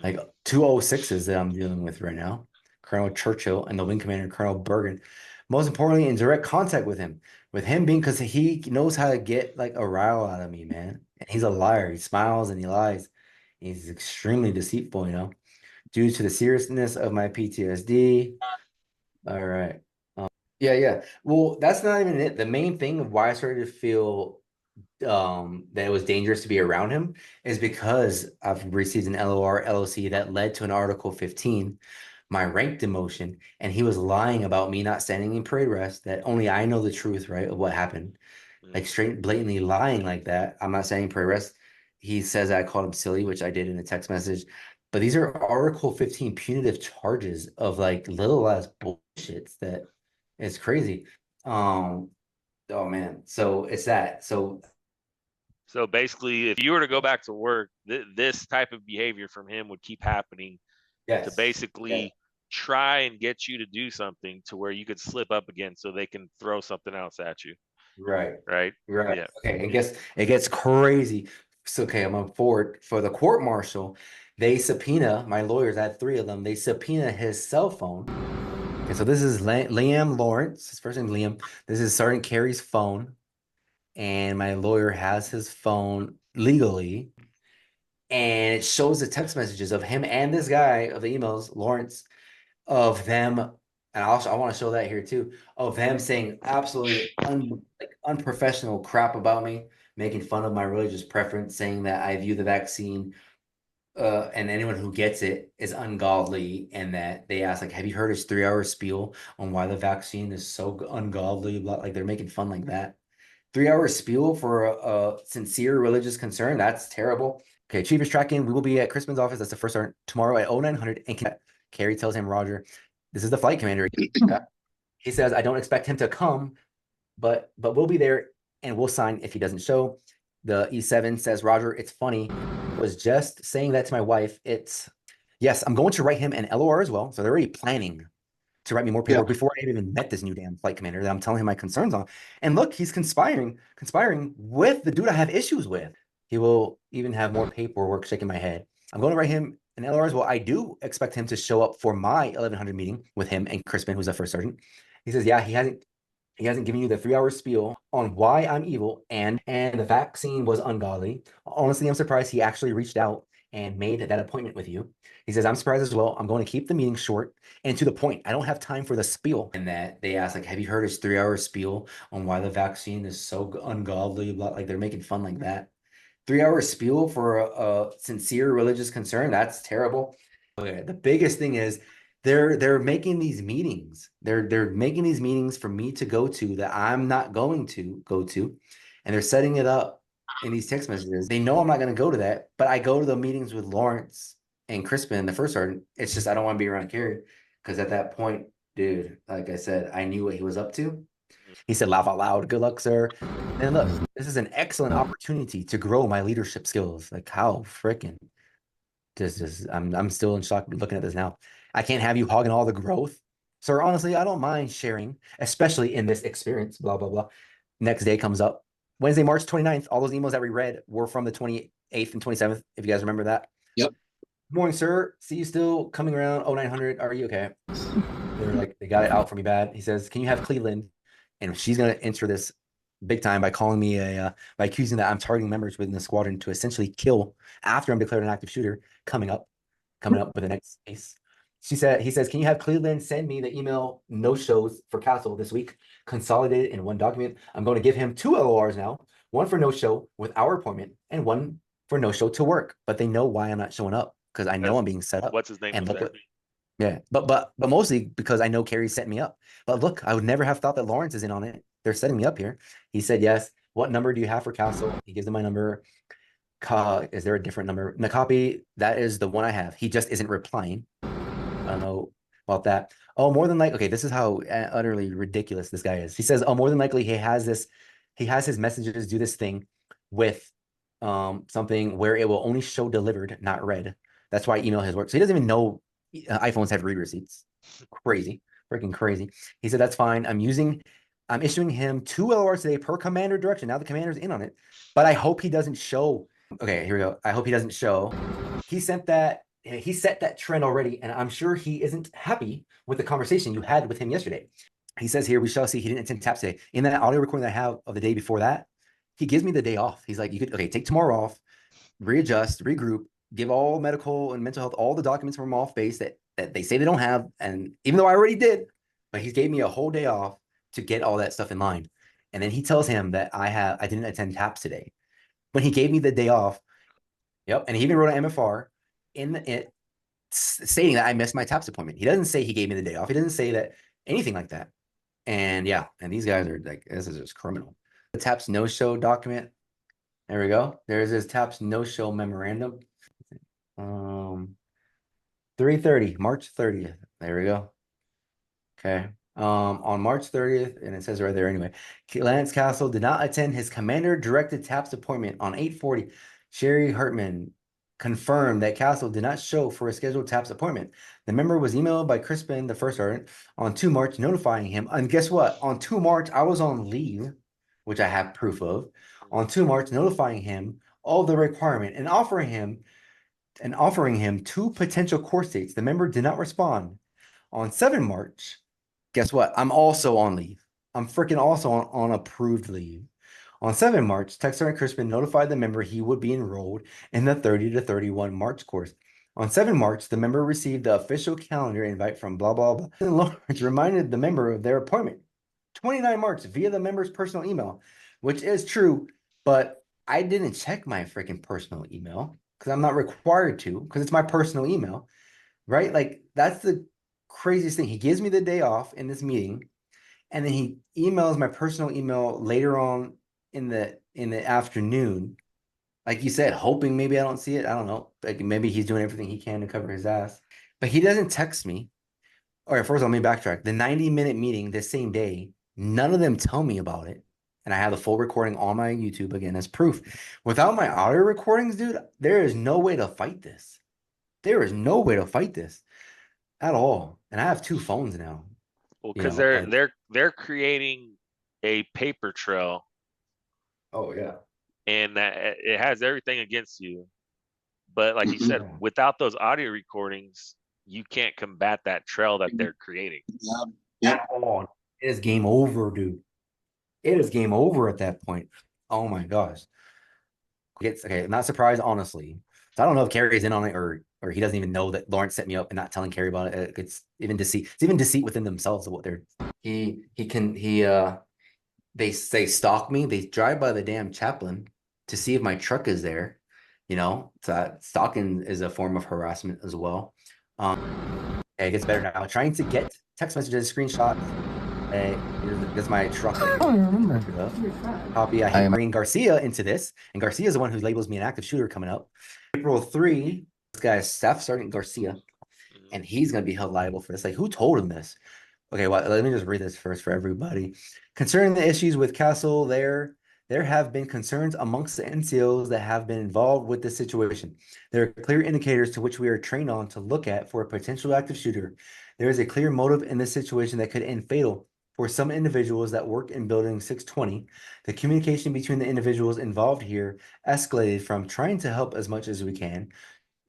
Like 206s that I'm dealing with right now. Colonel Churchill and the wing commander, Colonel Bergen. Most importantly, in direct contact with him. With him being, because he knows how to get like a rile out of me, man. And he's a liar. He smiles and he lies. He's extremely deceitful, you know, due to the seriousness of my PTSD. All right. Yeah. Well, that's not even it. The main thing of why I started to feel that it was dangerous to be around him is because I've received an LOR LOC that led to an Article 15, my rank demotion, and he was lying about me not standing in parade rest, that only I know the truth, right, of what happened. Like straight blatantly lying like that. I'm not saying prayer rest. He says I called him silly, which I did in a text message. But these are Article 15 punitive charges of like little ass bullshits that it's crazy. Oh man. So it's that. So basically, if you were to go back to work, this type of behavior from him would keep happening to basically try and get you to do something to where you could slip up again so they can throw something else at you. Right. Yeah. Okay. It gets crazy. So okay, I'm on forward for the court martial. They subpoena my lawyers. I had 3 of them. They subpoena his cell phone. Okay, so this is Liam Lawrence. His first name is Liam. This is Sergeant Carey's phone, and my lawyer has his phone legally, and it shows the text messages of him and this guy of the emails, Lawrence, of them, and also I want to show that here too, of them saying absolutely unprofessional crap about me, making fun of my religious preference, saying that I view the vaccine and anyone who gets it is ungodly, and that they ask like, have you heard his 3-hour spiel on why the vaccine is so ungodly? Like they're making fun like that. 3-hour spiel for a sincere religious concern. That's terrible. Okay, Chief is tracking. We will be at Crispin's office. That's the first start tomorrow at 0900. And Carey tells him, Roger, this is the flight commander. He says, I don't expect him to come, but we'll be there and we'll sign if he doesn't show. The E7 says, Roger, it's funny. I was just saying that to my wife. Yes, I'm going to write him an LOR as well. So they're already planning to write me more paperwork before I even met this new damn flight commander that I'm telling him my concerns on. And look, he's conspiring with the dude I have issues with. He will even have more paperwork shaking my head. I'm going to write him an LOR as well. I do expect him to show up for my 1100 meeting with him and Crispin, who's the first sergeant. He says, yeah, he hasn't given you the 3-hour spiel on why I'm evil and the vaccine was ungodly. Honestly, I'm surprised he actually reached out and made that appointment with you. He says, I'm surprised as well. I'm going to keep the meeting short and to the point. I don't have time for the spiel. And that they asked, like, have you heard his 3-hour spiel on why the vaccine is so ungodly? Like, they're making fun like that. 3-hour spiel for a sincere religious concern. That's terrible. Okay, the biggest thing is they're making these meetings. They're making these meetings for me to go to that I'm not going to go to, and they're setting it up in these text messages. They know I'm not going to go to that, but I go to the meetings with Lawrence and Crispin, the first sergeant. It's just I don't want to be around Kerry because at that point, dude, like I said, I knew what he was up to. He said, laugh out loud. Good luck, sir. And look, this is an excellent opportunity to grow my leadership skills. Like, how freaking I'm still in shock looking at this now. I can't have you hogging all the growth. Sir, honestly, I don't mind sharing, especially in this experience, blah, blah, blah. Next day comes up. Wednesday, March 29th. All those emails that we read were from the 28th and 27th, if you guys remember that. Yep. Morning, sir. See you still coming around 0900. Are you okay? They're like, they got it out for me bad. He says, can you have Cleveland? And she's going to enter this big time by calling me by accusing that I'm targeting members within the squadron to essentially kill after I'm declared an active shooter coming up with the next case. He says, can you have Cleveland send me the email no shows for Castle this week, consolidated in one document? I'm going to give him 2 LORs now, one for no show with our appointment and one for no show to work. But they know why I'm not showing up because I know I'm being set up. What's his name? And look what, yeah, but mostly because I know Kerry set me up. But look, I would never have thought that Lawrence is in on it. They're setting me up here. He said, yes. What number do you have for Castle? He gives them my number. Is there a different number? In the copy, that is the one I have. He just isn't replying. I don't know about that. Oh, more than likely, okay, this is how utterly ridiculous this guy is. He says, oh, more than likely he has his messages do this thing with something where it will only show delivered, not read. That's why email has worked. So he doesn't even know iPhones have read receipts. Crazy, freaking crazy. He said, that's fine. I'm issuing him 2 LORs today per commander direction. Now the commander's in on it, but I hope he doesn't show. Okay, here we go. I hope he doesn't show. He set that trend already, and I'm sure he isn't happy with the conversation you had with him yesterday. He says here, we shall see. He didn't attend TAPS today. In that audio recording that I have of the day before that, he gives me the day off. He's like, you could, okay, take tomorrow off, readjust, regroup, give all medical and mental health, all the documents from off base that they say they don't have. And even though I already did, but he gave me a whole day off to get all that stuff in line. And then he tells him that I didn't attend TAPS today. When he gave me the day off, yep, and he even wrote an MFR in it stating that I missed my TAPS appointment. He doesn't say he gave me the day off. He doesn't say that anything like that. And yeah, and these guys are like, this is just criminal. The TAPS no-show document. There we go. There's his TAPS no-show memorandum. 3:30, March 30th. There we go. Okay. On March 30th, and it says right there anyway, Lance Castle did not attend his commander-directed TAPS appointment on 8:40. Sherry Hartman confirmed that Castle did not show for a scheduled TAPS appointment. The member was emailed by Crispin, the first sergeant, on 2 March, notifying him. And guess what? On 2 March, I was on leave, which I have proof of. On 2 March, notifying him of the requirement and offering him 2 potential course dates. The member did not respond. On 7 March, guess what? I'm also on leave. I'm freaking also on approved leave. On 7 March, Tech Sergeant Crispin notified the member he would be enrolled in the 30 to 31 March course. On 7 March, the member received the official calendar invite from blah, blah, blah. And Lawrence reminded the member of their appointment. 29 March via the member's personal email, which is true, but I didn't check my freaking personal email because I'm not required to because it's my personal email, right? Like, that's the craziest thing. He gives me the day off in this meeting, and then he emails my personal email later on in the afternoon, like you said, hoping maybe I don't see it. I don't know. Like maybe he's doing everything he can to cover his ass, but he doesn't text me. All right, first of all, let me backtrack. The 90-minute meeting this same day, none of them tell me about it. And I have the full recording on my YouTube again as proof. Without my audio recordings, dude, there is no way to fight this. There is no way to fight this at all. And I have 2 phones now. Well, because they're creating a paper trail. Oh yeah. And that it has everything against you. But like you said, without those audio recordings, you can't combat that trail that they're creating. Yeah. It is game over, dude. It is game over at that point. Oh my gosh. It's okay. I'm not surprised, honestly. So I don't know if Carrie's in on it or he doesn't even know that Lawrence set me up and not telling Carrie about it. It's even deceit. It's even deceit within themselves of what they're. They stalk me. They drive by the damn chaplain to see if my truck is there. You know, so stalking is a form of harassment as well. It gets better now. Trying to get text messages, screenshots. Hey, that's my truck. I remember. Copy. I bring Garcia into this, and Garcia is the one who labels me an active shooter coming up. April 3, this guy is Staff Sergeant Garcia, and he's going to be held liable for this. Like, who told him this? Okay, well, let me just read this first for everybody. Concerning the issues with Castle, there have been concerns amongst the NCOs that have been involved with this situation. There are clear indicators to which we are trained on to look at for a potential active shooter. There is a clear motive in this situation that could end fatal for some individuals that work in building 620. The communication between the individuals involved here escalated from trying to help as much as we can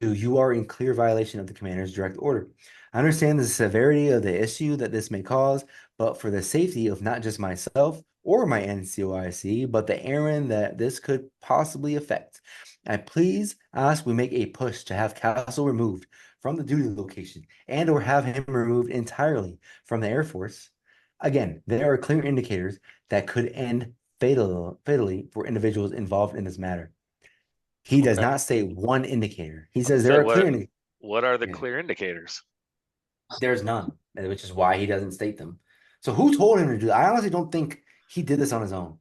to you are in clear violation of the commander's direct order. I understand the severity of the issue that this may cause, but for the safety of not just myself or my NCOIC, but the airmen that this could possibly affect, I please ask we make a push to have Castle removed from the duty location and or have him removed entirely from the Air Force. Again, there are clear indicators that could end fatally for individuals involved in this matter. He does not say one indicator. He says there are clear indicators. What are the clear indicators? There's none, which is why he doesn't state them. So who told him to do that? I honestly don't think he did this on his own.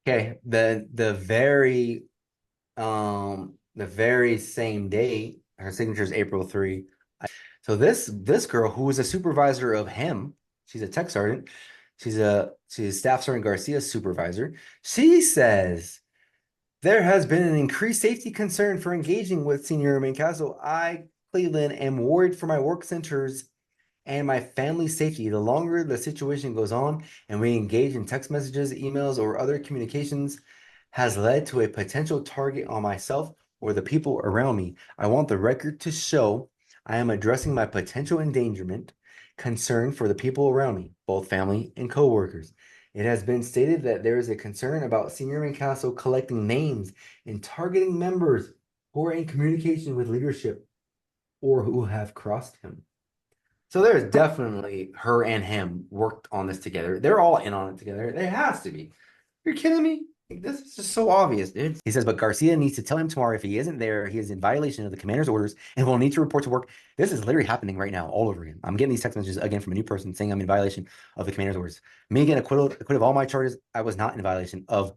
Okay, the very same day, her signature is April 3. So this girl who was a supervisor of him, she's a tech sergeant. She's Staff Sergeant Garcia's supervisor. She says there has been an increased safety concern for engaging with Senior Airman Castle. I, Cleveland, am worried for my work centers and my family's safety. The longer the situation goes on and we engage in text messages, emails, or other communications has led to a potential target on myself or the people around me. I want the record to show I am addressing my potential endangerment concern for the people around me, both family and coworkers. It has been stated that there is a concern about Senior Airman Castle collecting names and targeting members who are in communication with leadership or who have crossed him. So there's definitely her and him worked on this together. They're all in on it together. There has to be. You're kidding me? This is just so obvious, dude. He says, but Garcia needs to tell him tomorrow if he isn't there, he is in violation of the commander's orders and will need to report to work. This is literally happening right now, all over again. I'm getting these text messages again from a new person saying I'm in violation of the commander's orders. Me getting acquitted of all my charges. I was not in violation of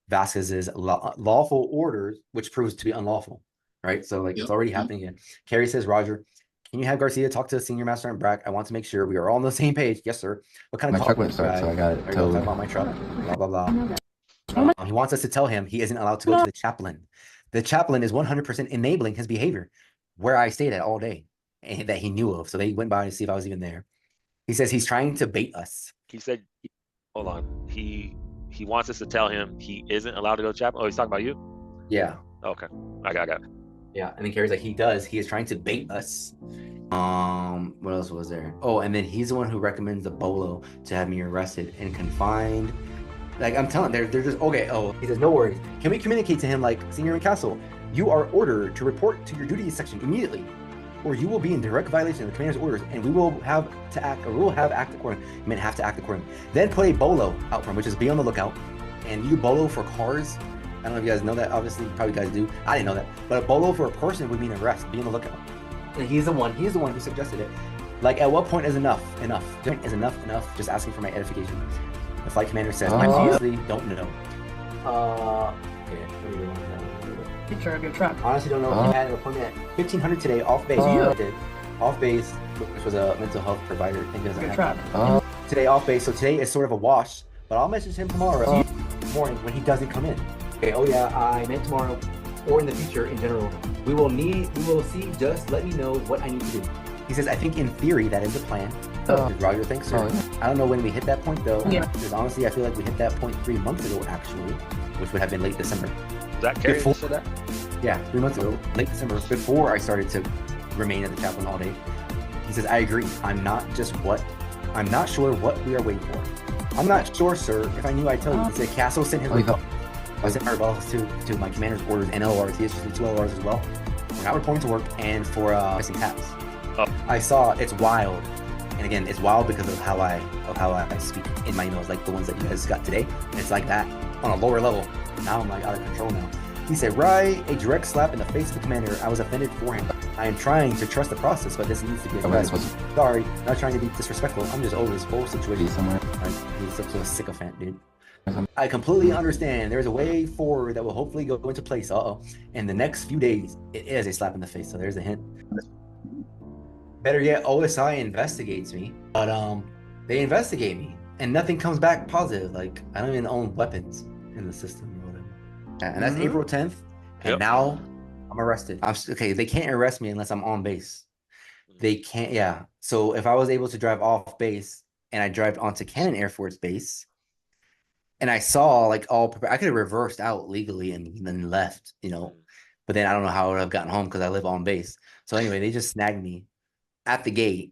Vasquez's lawful orders, which proves to be unlawful, right? So like it's already happening again. Carrie says, Roger, can you have Garcia talk to Senior Master Sergeant Brack? I want to make sure we are all on the same page. Yes, sir. What kind of my truck went start, so I got it. Are you talking about my truck? Blah, blah, blah. He wants us to tell him he isn't allowed to go to the chaplain. The chaplain is 100% enabling his behavior where I stayed at all day and that he knew of. So they went by to see if I was even there. He says he's trying to bait us. He said, hold on. He wants us to tell him he isn't allowed to go to chaplain. Oh, he's talking about you? Yeah. Okay. I got it. Yeah. And then Carrie's like, he does. He is trying to bait us. What else was there? Oh, and then he's the one who recommends the bolo to have me arrested and confined. Like I'm telling, they're just okay. Oh, he says, no worries. Can we communicate to him like, Senior Airman Castle, you are ordered to report to your duty section immediately, or you will be in direct violation of the commander's orders, and we will have to act, or we will have act accordingly. I mean, have to act accordingly. Then put a bolo out front, which is be on the lookout, and you bolo for cars. I don't know if you guys know that. Obviously, probably guys do. I didn't know that, but a bolo for a person would mean arrest. Be on the lookout. And he's the one who suggested it. Like, at what point is enough? Enough is enough. Just asking for my edification. The flight commander says, I honestly don't know. Good truck. Honestly don't know. He had an appointment at 1500 today, off base. Off base, which was a mental health provider. I think it was Good truck. Today off base, so today is sort of a wash. But I'll message him tomorrow morning when he doesn't come in. Okay, oh yeah, I meant tomorrow or in the future in general. We will see, just let me know what I need to do. He says, I think in theory that is the plan. Roger thinks so. I don't know when we hit that point though. Yeah. Because honestly, I feel like we hit that point 3 months ago actually, which would have been late December. Was that Carrie that said that? Yeah, 3 months ago, late December, before I started to remain at the chaplain all day. He says, I agree. I'm not just what I'm not sure what we are waiting for. I'm not sure, sir. If I knew, I'd tell you. He said Castle sent his I sent my rebels to my commander's orders and LRs. He issued 2 LRs as well. We're not reporting to work and for missing taps. I saw it's wild. And again, it's wild because of how I speak in my emails, like the ones that you guys got today. It's like that on a lower level. Now I'm like out of control now. He said, right, a direct slap in the face of the commander. I was offended for him. I am trying to trust the process, but this needs to be addressed. Sorry, not trying to be disrespectful. I'm just over this whole situation somewhere. He's such a sycophant, dude. I completely understand. There's a way forward that will hopefully go into place. In the next few days, it is a slap in the face. So there's a hint. Better yet, OSI investigates me, but they investigate me and nothing comes back positive. Like I don't even own weapons in the system or whatever. And that's April 10th. And now I'm arrested. Okay, they can't arrest me unless I'm on base. They can't. Yeah. So if I was able to drive off base and I drive onto Cannon Air Force Base, and I saw like I could have reversed out legally and then left, but then I don't know how I would have gotten home because I live on base. So anyway, they just snagged me at the gate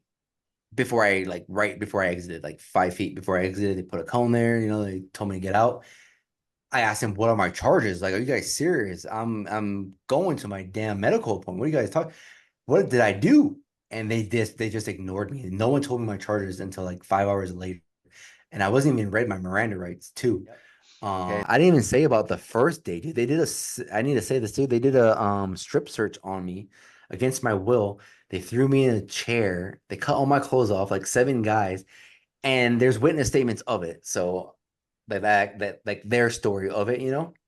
right before I exited, like 5 feet before I exited. They put a cone there, they told me to get out. I asked him, what are my charges? Like, are you guys serious? I'm going to my damn medical appointment. What are you guys talking? What did I do? And they just ignored me. No one told me my charges until like 5 hours later. And I wasn't even read my Miranda rights too. I didn't even say about the first day, dude. I need to say this too. They did a strip search on me against my will. They threw me in a chair. They cut all my clothes off, like 7 guys. And there's witness statements of it. So that like their story of it,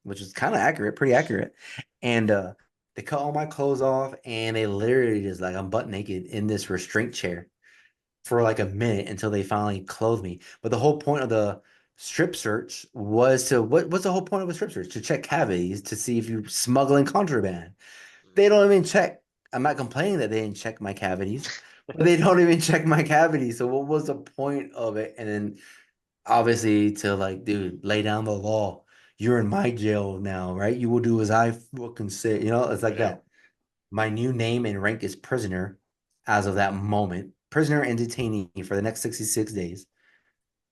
which is kind of accurate, pretty accurate. And they cut all my clothes off and they literally just like I'm butt naked in this restraint chair for like a minute until they finally clothed me. But the whole point of the strip search was to what's the whole point of a strip search? To check cavities to see if you're smuggling contraband. They don't even check. I'm not complaining that they didn't check my cavities, but they don't even check my cavities. So what was the point of it? And then obviously to like, dude, lay down the law. You're in my jail now, right? You will do as I fucking say. It's like that. My new name and rank is prisoner as of that moment. Prisoner and detainee for the next 66 days.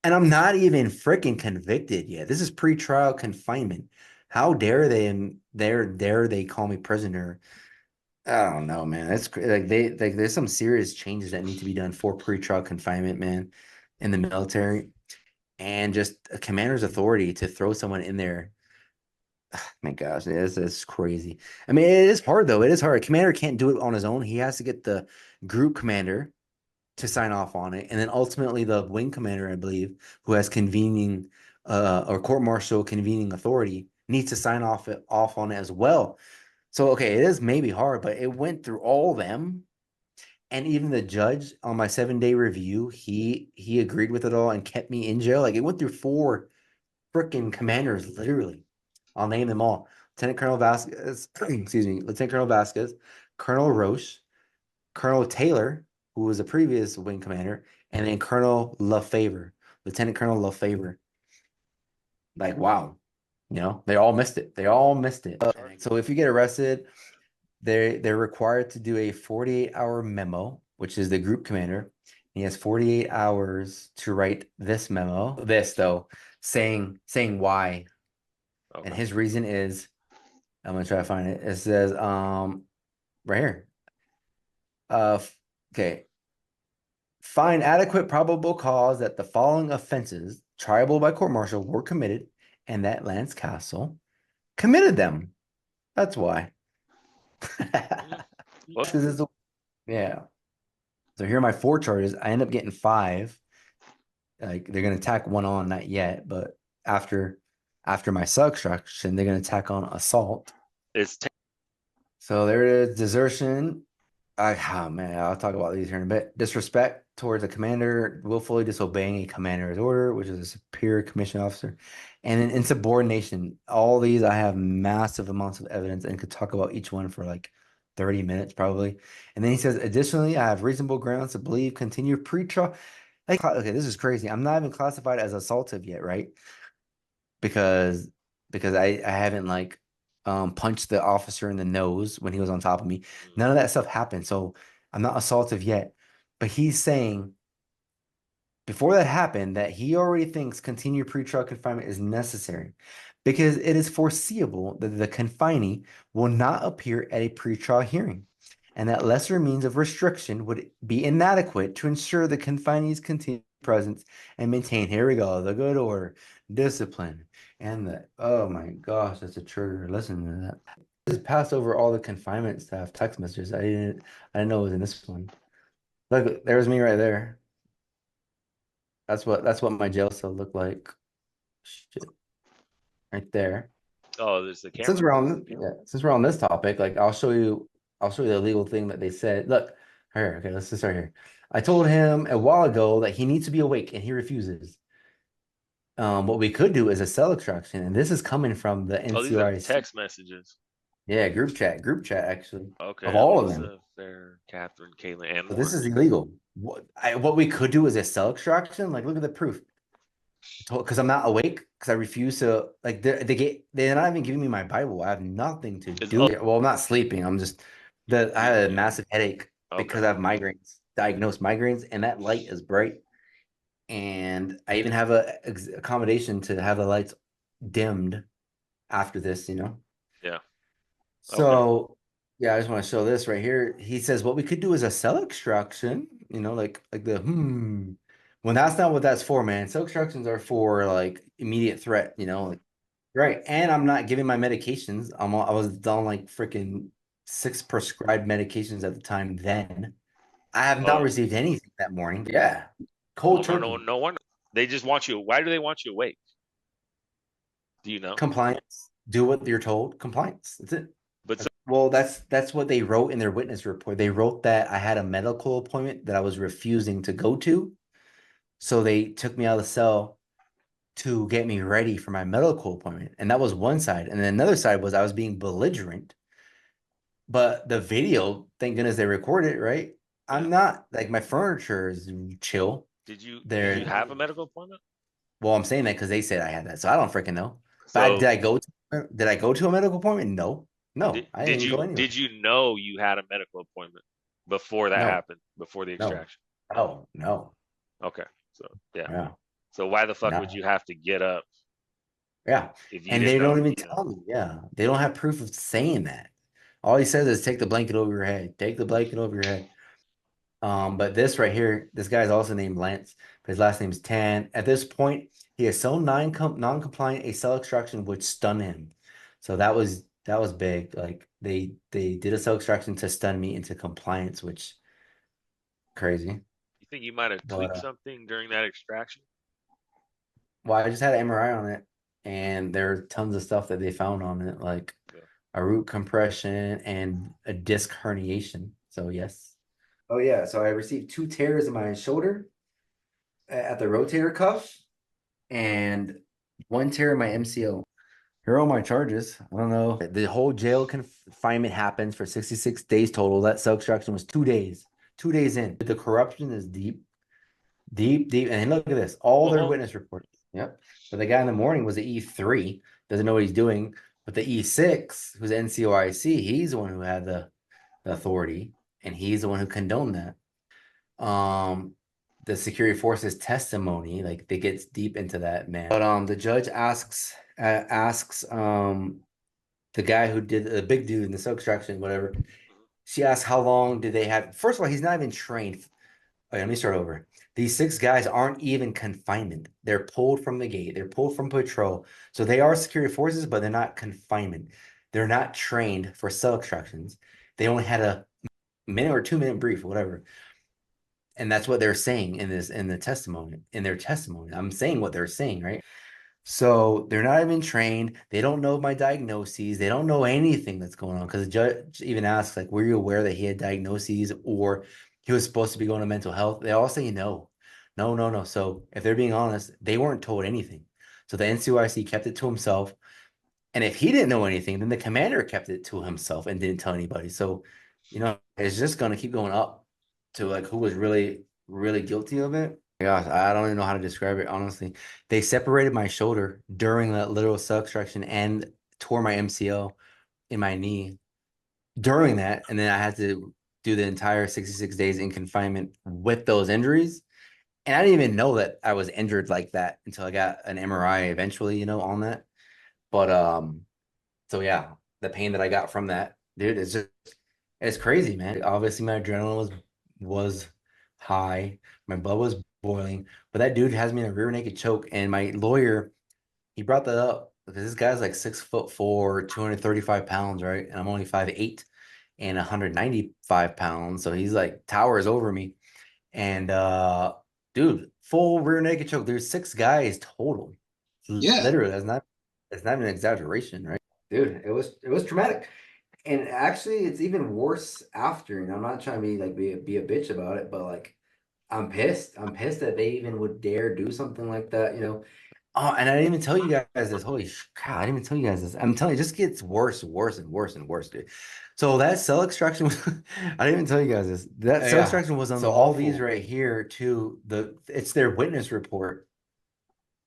And I'm not even freaking convicted yet. This is pre-trial confinement. How dare they dare they call me prisoner? I don't know, man. That's like there's some serious changes that need to be done for pre-trial confinement, man, in the military. And just a commander's authority to throw someone in there. My gosh, it's crazy. I mean, it is hard though. It is hard. A commander can't do it on his own. He has to get the group commander to sign off on it, and then ultimately the wing commander, I believe, who has convening or court martial convening authority, needs to sign off on it as well. So okay, it is maybe hard, but it went through all of them, and even the judge on my 7-day review, he agreed with it all and kept me in jail. Like it went through 4 freaking commanders, literally. I'll name them all: Lieutenant Colonel Vasquez, excuse me, Lieutenant Colonel Vasquez, Colonel Roche, Colonel Taylor, who was a previous wing commander, and then Colonel Lefevre, Lieutenant Colonel Lefevre. Like, wow, they all missed it. They all missed it. So if you get arrested, they're required to do a 48-hour memo, which is the group commander. He has 48 hours to write this memo. This though, saying why. Okay. And his reason is, I'm gonna try to find it. It says, right here. Okay. Find adequate probable cause that the following offenses, triable by court-martial, were committed, and that Lance Castle committed them. That's why. Yeah. So here are my 4 charges. I end up getting 5. Like they're gonna tack 1 on, not yet, but after my subtraction, they're gonna tack on assault. So there it is, desertion. Man, I'll talk about these here in a bit. Disrespect towards a commander, willfully disobeying a commander's order, which is a superior commissioned officer, and then insubordination. All these I have massive amounts of evidence and could talk about each one for like 30 minutes probably. And then he says, additionally, I have reasonable grounds to believe continue pre-trial. Like, okay, this is crazy. I'm not even classified as assaultive yet, right? Because I haven't like punched the officer in the nose when he was on top of me. None of that stuff happened. So I'm not assaultive yet. But he's saying before that happened, that he already thinks continued pretrial confinement is necessary because it is foreseeable that the confinee will not appear at a pretrial hearing, and that lesser means of restriction would be inadequate to ensure the confinee's continued presence and maintain, here we go, the good order, discipline, and the, oh my gosh, that's a trigger. Listen to that. Just passed over all the confinement staff text messages. I didn't know it was in this one. Look, there's me right there. That's what my jail cell looked like. Shit. Right there. Oh, there's the camera. Since we're on this topic, like I'll show you the legal thing that they said. Look, here, okay, let's just start here. I told him a while ago that he needs to be awake and he refuses. What we could do is a cell extraction, and this is coming from the NCRIC. Oh, these are text messages. Yeah, group chat actually. Okay. Of all of them. There, Catherine, Caitlin, and so this is illegal. What we could do is a cell extraction. Like, look at the proof. Because I'm not awake, because I refuse to, like, they're not even giving me my Bible. I have nothing to do. Well, I'm not sleeping. I'm just, I had a massive headache because I have migraines, diagnosed migraines, and that light is bright. And I even have a accommodation to have the lights dimmed after this, you know? Yeah. So, yeah, I just want to show this right here. He says what we could do is a cell extraction, you know, like the when that's not what that's for, man. Cell extractions are for like immediate threat, you know, like right. And I'm not giving my medications. I was on like freaking 6 prescribed medications at the time. Then I have not received anything that morning. Yeah, cold turkey. No wonder they just want you. Why do they want you awake? Do you know? Compliance. Do what you're told. Compliance. That's it. Well, that's what they wrote in their witness report. They wrote that I had a medical appointment that I was refusing to go to. So they took me out of the cell to get me ready for my medical appointment. And that was one side. And then another side was I was being belligerent. But the video, thank goodness they recorded it, right? I'm not, like, my furniture is chill. Did you have a medical appointment? Well, I'm saying that because they said I had that. So I don't freaking know. But did I go to a medical appointment? No. I didn't go anywhere. Did you know you had a medical appointment before that happened, before the extraction? No. Okay. So, yeah. So why the fuck would you have to get up? Yeah. And they don't even tell me. Yeah. They don't have proof of saying that. All he says is take the blanket over your head. Take the blanket over your head. But this right here, this guy's also named Lance, but his last name's Tan. At this point, he is so non-compliant, a cell extraction would stun him. So that was big. Like they did a cell extraction to stun me into compliance, which crazy. You think you might have tweaked something during that extraction? Well, I just had an MRI on it, and there are tons of stuff that they found on it, like a root compression and a disc herniation. So yes. Oh yeah. So I received 2 tears in my shoulder at the rotator cuff, and 1 tear in my MCL. Here are all my charges. I don't know. The whole jail confinement happens for 66 days total. That cell extraction was 2 days. 2 days in. The corruption is deep. And look at this. All their witness reports. Yep. But the guy in the morning was the E3. Doesn't know what he's doing. But the E6, who's NCOIC, he's the one who had the authority. And he's the one who condoned that. The security forces testimony, like, they gets deep into that, man. But the judge asks the guy who did the big dude in the cell extraction, whatever. She asks how long did they have. First of all, he's not even trained. Okay, let me start over. These 6 guys aren't even confinement. They're pulled from the gate. They're pulled from patrol. So they are security forces, but they're not confinement. They're not trained for cell extractions. They only had a minute or 2-minute brief or whatever. And that's what they're saying in their testimony. I'm saying what they're saying, right? So they're not even trained. They don't know my diagnoses. They don't know anything that's going on. Because the judge even asks, like, were you aware that he had diagnoses or he was supposed to be going to mental health? They all say no. No. So if they're being honest, they weren't told anything. So the NCOIC kept it to himself. And if he didn't know anything, then the commander kept it to himself and didn't tell anybody. So, you know, it's just going to keep going up to, like, who was really, really guilty of it. Gosh, I don't even know how to describe it, honestly. They separated my shoulder during that literal cell extraction and tore my MCL in my knee during that. And then I had to do the entire 66 days in confinement with those injuries. And I didn't even know that I was injured like that until I got an MRI eventually, you know, on that. But so yeah, the pain that I got from that, dude, it's crazy, man. Obviously my adrenaline was high, my blood was boiling, but that dude has me in a rear naked choke, and my lawyer, he brought that up because this guy's like 6'4", 235 pounds, right? And I'm only 5'8" and 195 pounds, so he's like towers over me. And dude, full rear naked choke. There's 6 guys total. Yeah. Literally, it's not an exaggeration, right? Dude, it was traumatic. And actually it's even worse after. And I'm not trying to be like be a bitch about it, but like I'm pissed. I'm pissed that they even would dare do something like that, you know. Oh, and I didn't even tell you guys this. Holy crap, I didn't even tell you guys this. I'm telling you, it just gets worse, worse, and worse and worse, dude. So that cell extraction was, I didn't even tell you guys this. That cell extraction was on all these right here too. It's their witness report.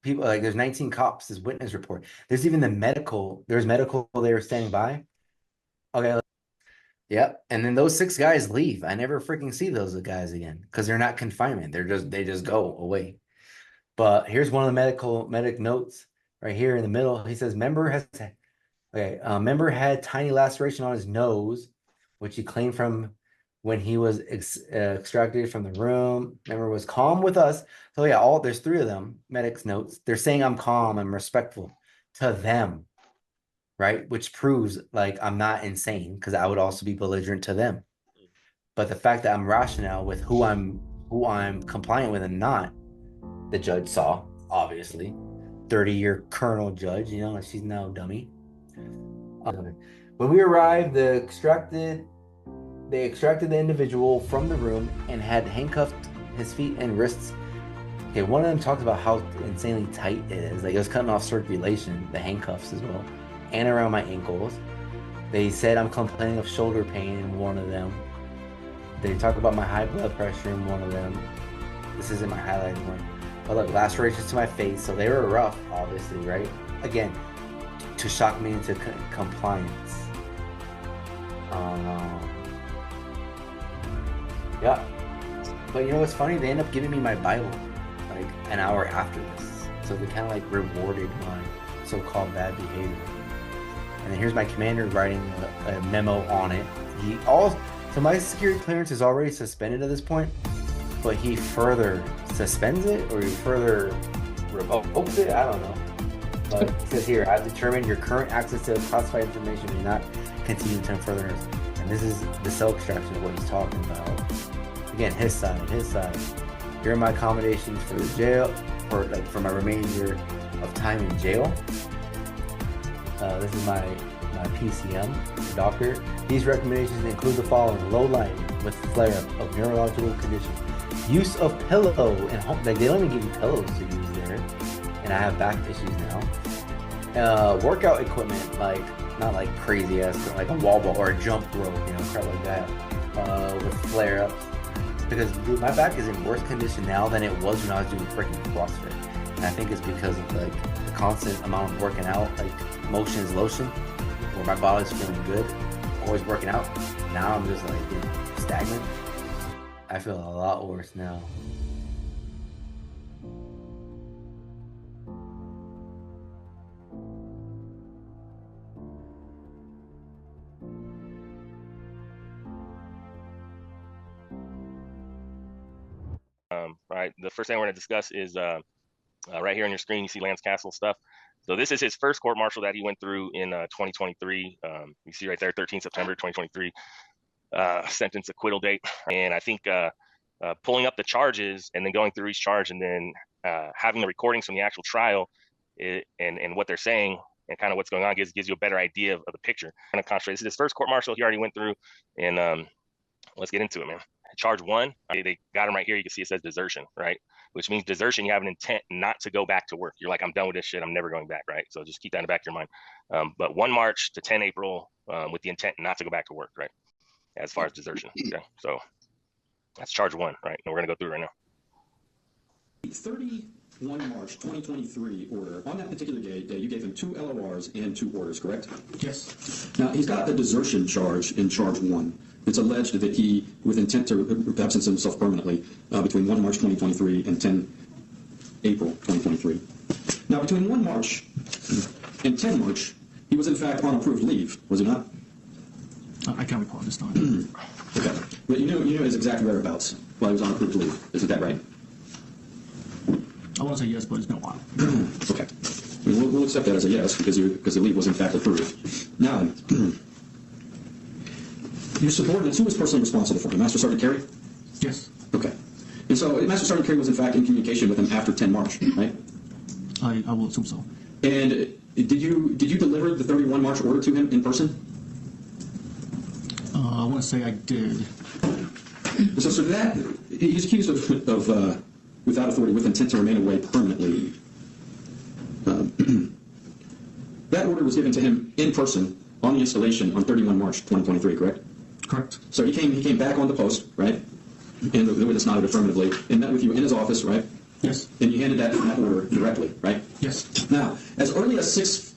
People like there's 19 cops, this witness report. There's even there's medical they were standing by. Okay. Yep. And then those 6 guys leave. I never freaking see those guys again because they're not confinement. They just go away. But here's one of the medic notes right here in the middle. He says, member had tiny laceration on his nose, which he claimed from when he was extracted from the room. Member was calm with us. So yeah, there's 3 of them, medics notes. They're saying I'm calm and respectful to them, right? Which proves like I'm not insane because I would also be belligerent to them. But the fact that I'm rational with who I'm compliant with and not, the judge saw, obviously. 30-year colonel judge, you know, she's no dummy. When we arrived, they extracted the individual from the room and had handcuffed his feet and wrists. Okay, one of them talked about how insanely tight it is. Like it was cutting off circulation, the handcuffs as well, and around my ankles. They said I'm complaining of shoulder pain in one of them. They talk about my high blood pressure in one of them. This isn't my highlighted one. But look, lacerations to my face, so they were rough, obviously, right? Again, to shock me into compliance. Yeah. But you know what's funny? They end up giving me my Bible like an hour after this. So they kind of like rewarded my so-called bad behavior. And then here's my commander writing a memo on it. So my security clearance is already suspended at this point, but he further suspends it or he further revokes it. I don't know. But it says here, I've determined your current access to classified information may not continue until further. And this is the cell extraction of what he's talking about. Again, his side. Here are my accommodations for the jail, for my remainder of time in jail. This is my PCM, the doctor. These recommendations include the following: low lighting with flare-up of neurological conditions, use of pillow and home. Like they don't even give you pillows to use there, and I have back issues now. Workout equipment, like not like crazy ass, but like a wall ball or a jump rope, you know, crap like that, with flare-ups. Because dude, my back is in worse condition now than it was when I was doing freaking CrossFit, and I think it's because of like the constant amount of working out, like motion is lotion, where my body's feeling good, always working out. Now I'm just like stagnant. I feel a lot worse now. Right. The first thing we're going to discuss is right here on your screen, you see Lance Castle stuff. So this is his first court martial that he went through in 2023. You see right there, 13 September 2023, sentence acquittal date. And I think pulling up the charges and then going through each charge and then having the recordings from the actual trial and what they're saying and kind of what's going on gives you a better idea of the picture. I'm going to concentrate. This is his first court martial he already went through. And let's get into it, man. Charge 1, they got him right here. You can see it says desertion, right? Which means desertion, you have an intent not to go back to work. You're like, I'm done with this shit. I'm never going back, right? So just keep that in the back of your mind. But 1 March to 10 April with the intent not to go back to work, right? As far as desertion, okay? So that's charge 1, right? And we're going to go through it right now. 31 March 2023 order. On that particular day, you gave him 2 LORs and 2 orders, correct? Yes. Now, he's got a desertion charge in charge 1. It's alleged that he, with intent to absence himself permanently, between 1 March 2023 and 10 April 2023. Now, between 1 March and 10 March, he was in fact on approved leave, was he not? I can't recall this time. Okay. But you know his exact whereabouts while he was on approved leave. Isn't that right? I want to say yes, but it's been a while. Okay. We'll accept that as a yes because the leave was in fact approved. Now, your subordinates, who was personally responsible for him? Master Sergeant Carey? Yes. Okay. And so Master Sergeant Carey was in fact in communication with him after 10 March, right? I will assume so. And did you deliver the 31 March order to him in person? I want to say I did. So that he's accused of without authority, with intent to remain away permanently. That order was given to him in person on the installation on 31 March 2023, correct? Correct. So he came back on the post, right? And the witness nodded affirmatively, and met with you in his office, right? Yes. And you handed that order directly, right? Yes. Now, as early as 6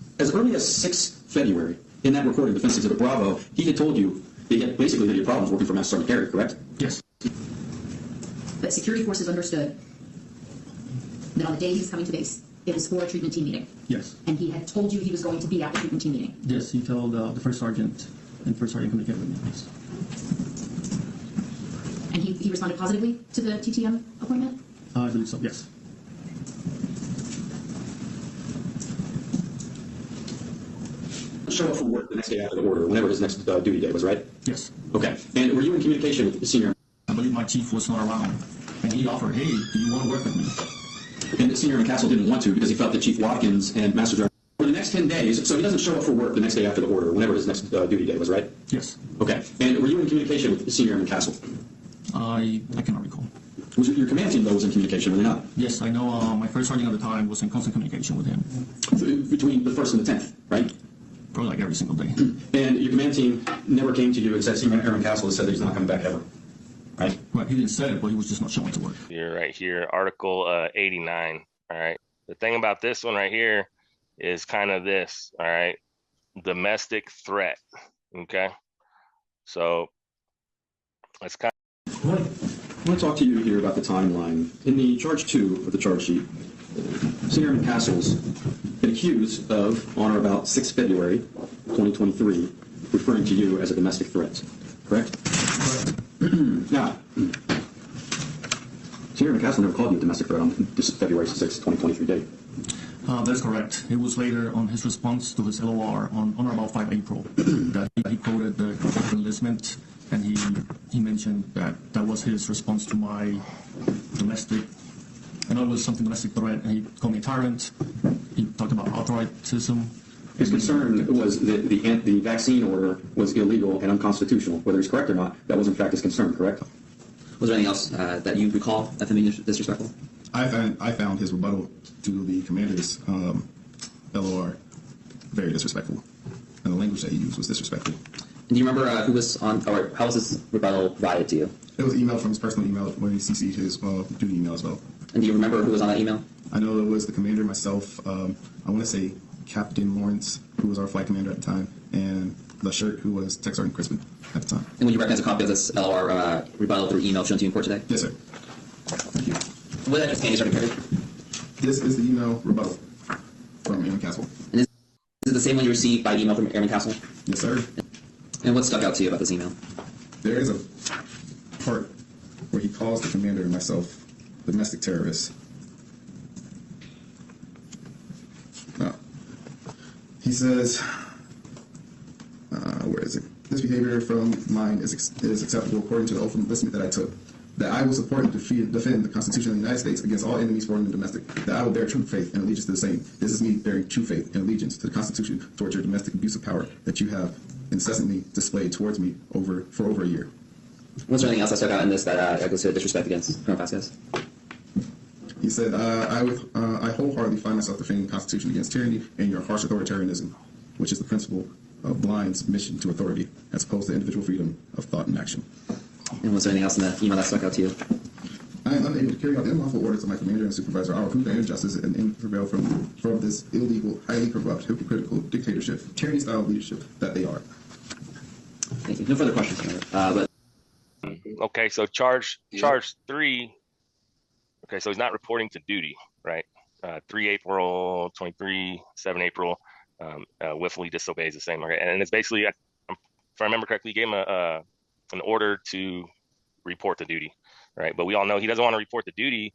February, in that recording, Defense Exhibit Bravo, he had told you that he had basically had your problems working for Master Sergeant Carey, correct? Yes. But security forces understood that on the day he was coming to base, it was for a treatment team meeting. Yes. And he had told you he was going to be at the treatment team meeting. Yes, he told the first sergeant, and first sergeant communicated with me. Yes. And he responded positively to the TTM appointment? I believe so, yes. Show up for work the next day after the order, whenever his next duty day was, right? Yes. Okay. And were you in communication with the senior? I believe my chief was not around, and he offered, hey, do you want to work with me? And Senior Castle didn't want to because he felt that Chief Watkins and Master Sergeant for the next 10 days, so he doesn't show up for work the next day after the order, whenever his next duty day was, right? Yes. Okay. And were you in communication with Senior Airman Castle? I cannot recall. Was your command team, though, was in communication, were they not? Yes, I know my first sergeant at the time was in constant communication with him. Between the 1st and the 10th, right? Probably like every single day. And your command team never came to you and said Senior Airman Castle has said that he's not coming back ever, right? Right, he didn't say it, but he was just not showing to work. You're right here, Article 89, all right? The thing about this one right here is kind of this, all right? Domestic threat, okay? So let's kind of... I want to talk to you here about the timeline. In the charge 2 of the charge sheet, Senior Airman Castle's been accused of, on or about 6 February 2023, referring to you as a domestic threat, correct? Now, Senior Airman Castle never called you a domestic threat on this February 6, 2023 date. That's correct. It was later on his response to his LOR on or about 5 April that he quoted the enlistment, and he mentioned that that was his response to my domestic. I know it was something domestic threat, and he called me a tyrant. He talked about authoritism. His concern was that the vaccine order was illegal and unconstitutional. Whether he's correct or not, that was in fact his concern, correct? Was there anything else that you recall that being disrespectful? I found his rebuttal to the commander's LOR very disrespectful, and the language that he used was disrespectful. And do you remember who was on, or how was this rebuttal provided to you? It was emailed from his personal email when he CC'd his duty email as well. And do you remember who was on that email? I know it was the commander, myself, I want to say Captain Lawrence, who was our flight commander at the time, and LeShirt, who was Tech Sergeant Crispin at the time. And would you recognize a copy of this LOR rebuttal through email shown to you in court today? Yes, sir. Thank you. What address can you start carried? This is the email rebuttal from Airman Castle. And is it the same one you received by email from Airman Castle? Yes, sir. And what stuck out to you about this email? There is a part where he calls the commander and myself domestic terrorists. He says, where is it? This behavior from mine is acceptable according to the oath of enlistment that I took. That I will support and defend the Constitution of the United States against all enemies, foreign and domestic. That I will bear true faith and allegiance to the same. This is me bearing true faith and allegiance to the Constitution towards your domestic abuse of power that you have incessantly displayed towards me for over a year. Was there anything else that stuck out in this that I consider disrespect against Colonel Vasquez? He said, I wholeheartedly find myself defending the Constitution against tyranny and your harsh authoritarianism, which is the principle of blind submission to authority, as opposed to individual freedom of thought and action. And was there anything else in the email that stuck out to you? I am unable to carry out the unlawful orders of my commander and supervisor. I will prove the injustice and prevail from this illegal, highly corrupt, hypocritical dictatorship, tyranny-style leadership that they are. Thank you. No further questions. But okay, so charge 3. Okay, so he's not reporting to duty, right? 3 April 23, 7 April, willfully disobeys the same. Okay, and it's basically, if I remember correctly, he gave him an order to report to duty, right? But we all know he doesn't want to report to duty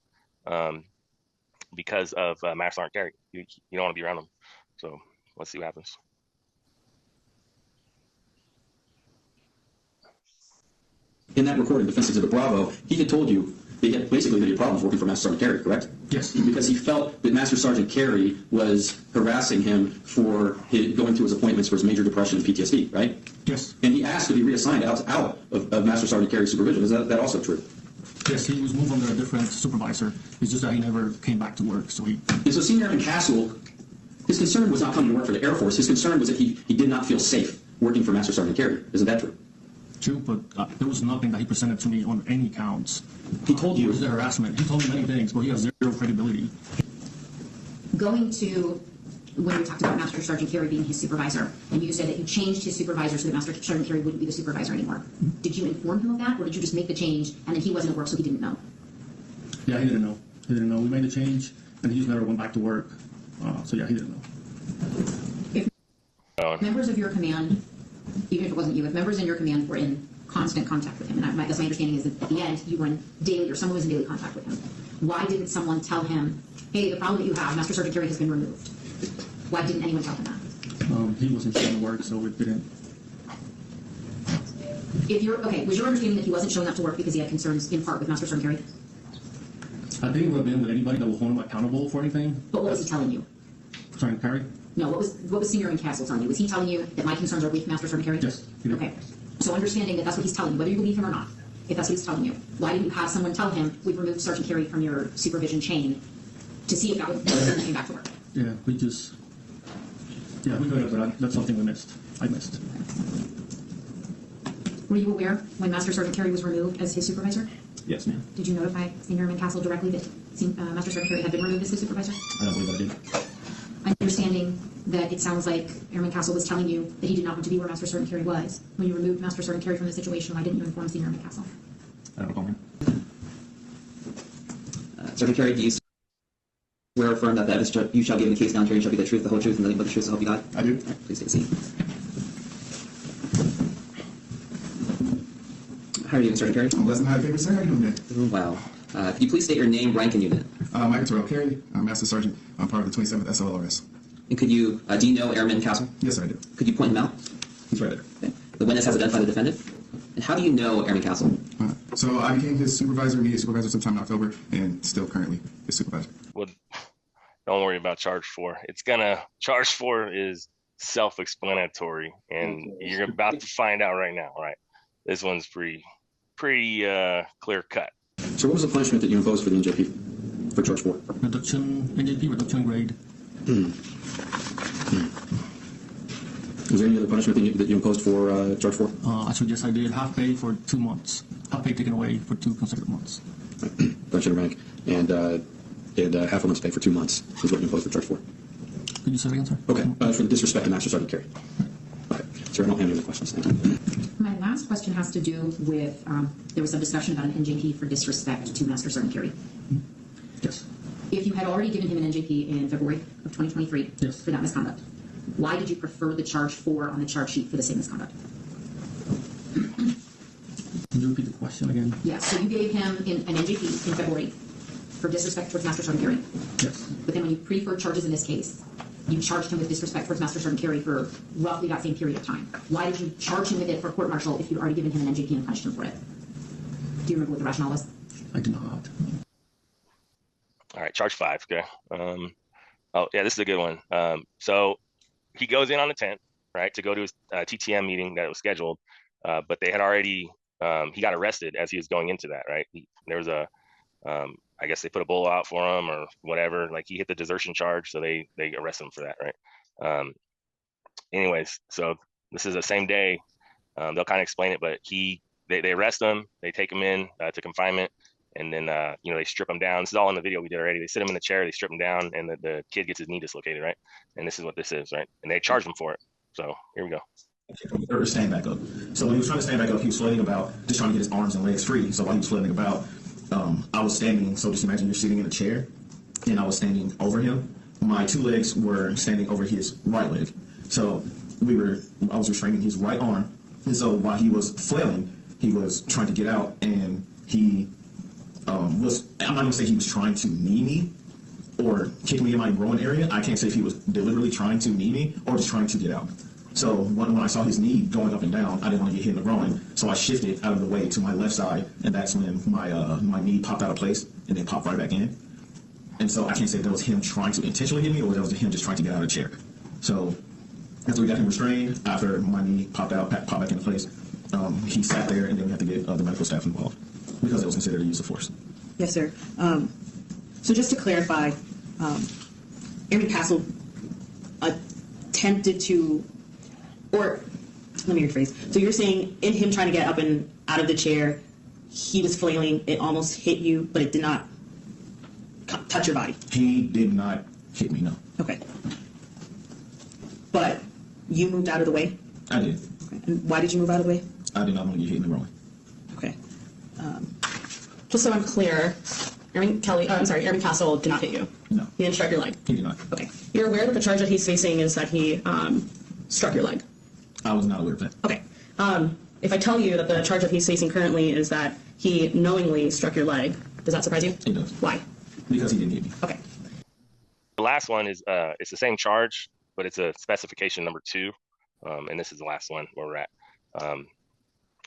because of master sergeant carry. You don't want to be around him. So let's see what happens. In that recording, Defense Exhibit Bravo, he had told you basically that he had problems working for Master Sergeant Carey, correct? Yes. Because he felt that Master Sergeant Carey was harassing him for going to his appointments for his major depression and PTSD, right? Yes. And he asked to be reassigned out of Master Sergeant Carey's supervision. Is that also true? Yes, he was moved under a different supervisor. It's just that he never came back to work. So And so Senior Airman Castle, his concern was not coming to work for the Air Force. His concern was that he did not feel safe working for Master Sergeant Carey. Isn't that true? True, but there was nothing that he presented to me on any counts. He told you. It was the harassment. He told me many things, but he has zero credibility. Going to when we talked about Master Sergeant Carey being his supervisor, and you said that you changed his supervisor so that Master Sergeant Carey wouldn't be the supervisor anymore. Did you inform him of that, or did you just make the change and then he wasn't at work so he didn't know? Yeah, he didn't know. He didn't know. We made the change, and he just never went back to work. So yeah, he didn't know. If members of your command, even if it wasn't you, if members in your command were in constant contact with him, and that's my understanding is that at the end you were in daily, or someone was in daily contact with him, why didn't someone tell him, hey, the problem that you have, Master Sergeant Carey has been removed? Why didn't anyone tell him that? He wasn't showing work, so it didn't. Was your understanding that he wasn't showing up to work because he had concerns in part with Master Sergeant Carey? I think it would have been with anybody that will hold him accountable for anything. But what was he telling you? Sergeant Carey? No, what was Senior Airman Castle telling you? Was he telling you that my concerns are with Master Sergeant Carey? Yes. Okay. So understanding that that's what he's telling you, whether you believe him or not, if that's what he's telling you, why didn't you have someone tell him, we've removed Sergeant Carey from your supervision chain to see if that would turn him back to work? Yeah, we could have, but that's something I missed. Were you aware when Master Sergeant Carey was removed as his supervisor? Yes, ma'am. Did you notify Senior Airman Castle directly that Master Sergeant Carey had been removed as his supervisor? I don't believe I did. Understanding that it sounds like Airman Castle was telling you that he did not want to be where Master Sergeant Carey was. When you removed Master Sergeant Carey from the situation, why didn't you inform Senior Airman Castle? I don't recall him. Sergeant Carey, do you swear or affirm that the evidence you shall give in the case down hearing shall be the truth, the whole truth, and nothing but the truth, so help you God? I do. All right, please take a seat. How are you doing, Sergeant Carey? I'm blessed and highly favored, sir. How are you doing today? Well, could you please state your name, rank, and unit? Michael Terrell Carey. I'm Master Sergeant. I'm part of the 27th SLRS. And could you, do you know Airman Castle? Yes, sir, I do. Could you point him out? He's right there. Okay. The witness has identified the defendant. And how do you know Airman Castle? So I became his supervisor, immediate supervisor, sometime in October, and still currently his supervisor. Well, don't worry about charge 4. Charge 4 is self-explanatory, and you're about to find out right now, right? This one's pretty clear cut. So what was the punishment that you imposed for the NJP for charge 4? NJP reduction grade. Was there any other punishment that you imposed for charge 4? Actually, yes, I did. Half pay for 2 months. Half pay taken away for 2 consecutive months. Reduction of rank. And half a month's pay for 2 months is what you imposed for charge 4. Could you say that again, sir? Okay. For the disrespect to Master Sergeant Carey. Okay. Sir, I don't have any other questions. Thank you. My last question has to do with, there was some discussion about an NJP for disrespect to Master Sergeant Carey. Yes. If you had already given him an NJP in February of 2023 yes. for that misconduct, why did you prefer the charge 4 on the charge sheet for the same misconduct? Can you repeat the question again? Yeah, so you gave him an NJP in February for disrespect towards Master Sergeant Carey. Yes. But then when you preferred charges in this case, you charged him with disrespect towards Master Sergeant Carey for roughly that same period of time. Why did you charge him with it for court-martial if you'd already given him an NJP and punished him for it? Do you remember what the rationale was? I do not. All right, charge 5, okay. Oh, yeah, this is a good one. So he goes in on the 10th, right, to go to his TTM meeting that was scheduled, but they had already, he got arrested as he was going into that, right? There was a, I guess they put a bull out for him or whatever, like he hit the desertion charge, so they arrest him for that, right? Anyways, so this is the same day, they'll kind of explain it, but they arrest him, they take him in to confinement, and then, they strip him down. This is all in the video we did already. They sit him in the chair, they strip him down, and the kid gets his knee dislocated, right? And this is what this is, right? And they charge him for it. So here we go. or stand back up. So when he was trying to stand back up, he was flailing about, just trying to get his arms and legs free. So while he was flailing about, I was standing, so just imagine you're sitting in a chair, and I was standing over him. My two legs were standing over his right leg. So I was restraining his right arm, and so while he was flailing, he was trying to get out, and he I'm not going to say he was trying to knee me or kick me in my groin area. I can't say if he was deliberately trying to knee me or just trying to get out. So when I saw his knee going up and down, I didn't want to get hit in the groin, so I shifted out of the way to my left side, and that's when my knee popped out of place and then popped right back in. And so I can't say that was him trying to intentionally hit me or that was him just trying to get out of the chair. So after we got him restrained, after my knee popped back into place, he sat there, and then we had to get the medical staff involved because it was considered a use of force. Yes, sir. So just to clarify, Airman Castle attempted to, or let me rephrase. So you're saying in him trying to get up and out of the chair, he was flailing, it almost hit you, but it did not touch your body? He did not hit me, no. Okay. But you moved out of the way? I did. Okay. And why did you move out of the way? I did not want to get hit in the groin. Okay. Just so I'm clear, Airman Castle did not hit you? No. He didn't strike your leg? He did not. Okay. You're aware that the charge that he's facing is that he struck your leg? I was not aware of that. Okay. If I tell you that the charge that he's facing currently is that he knowingly struck your leg, does that surprise you? It does. Why? Because he didn't hit me. Okay. The last one is it's the same charge, but it's a specification number 2, and this is the last one where we're at.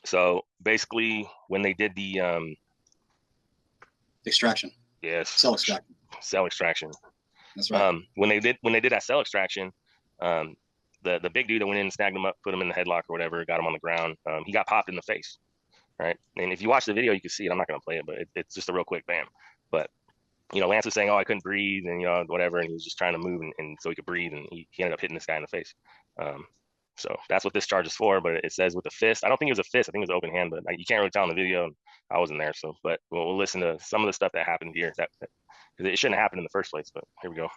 So basically, when they did the extraction, yes, cell extraction. That's right. When they did that cell extraction, the big dude that went in and snagged him up, put him in the headlock or whatever, got him on the ground. He got popped in the face, right? And if you watch the video, you can see it. I'm not going to play it, but it's just a real quick bam. But Lance was saying, "Oh, I couldn't breathe," and whatever, and he was just trying to move, and so he could breathe, and he ended up hitting this guy in the face. So that's what this charge is for. But it says with a fist. I don't think it was a fist. I think it was an open hand, but you can't really tell in the video. I wasn't there, so but we'll listen to some of the stuff that happened here. That it shouldn't have happened in the first place, but here we go.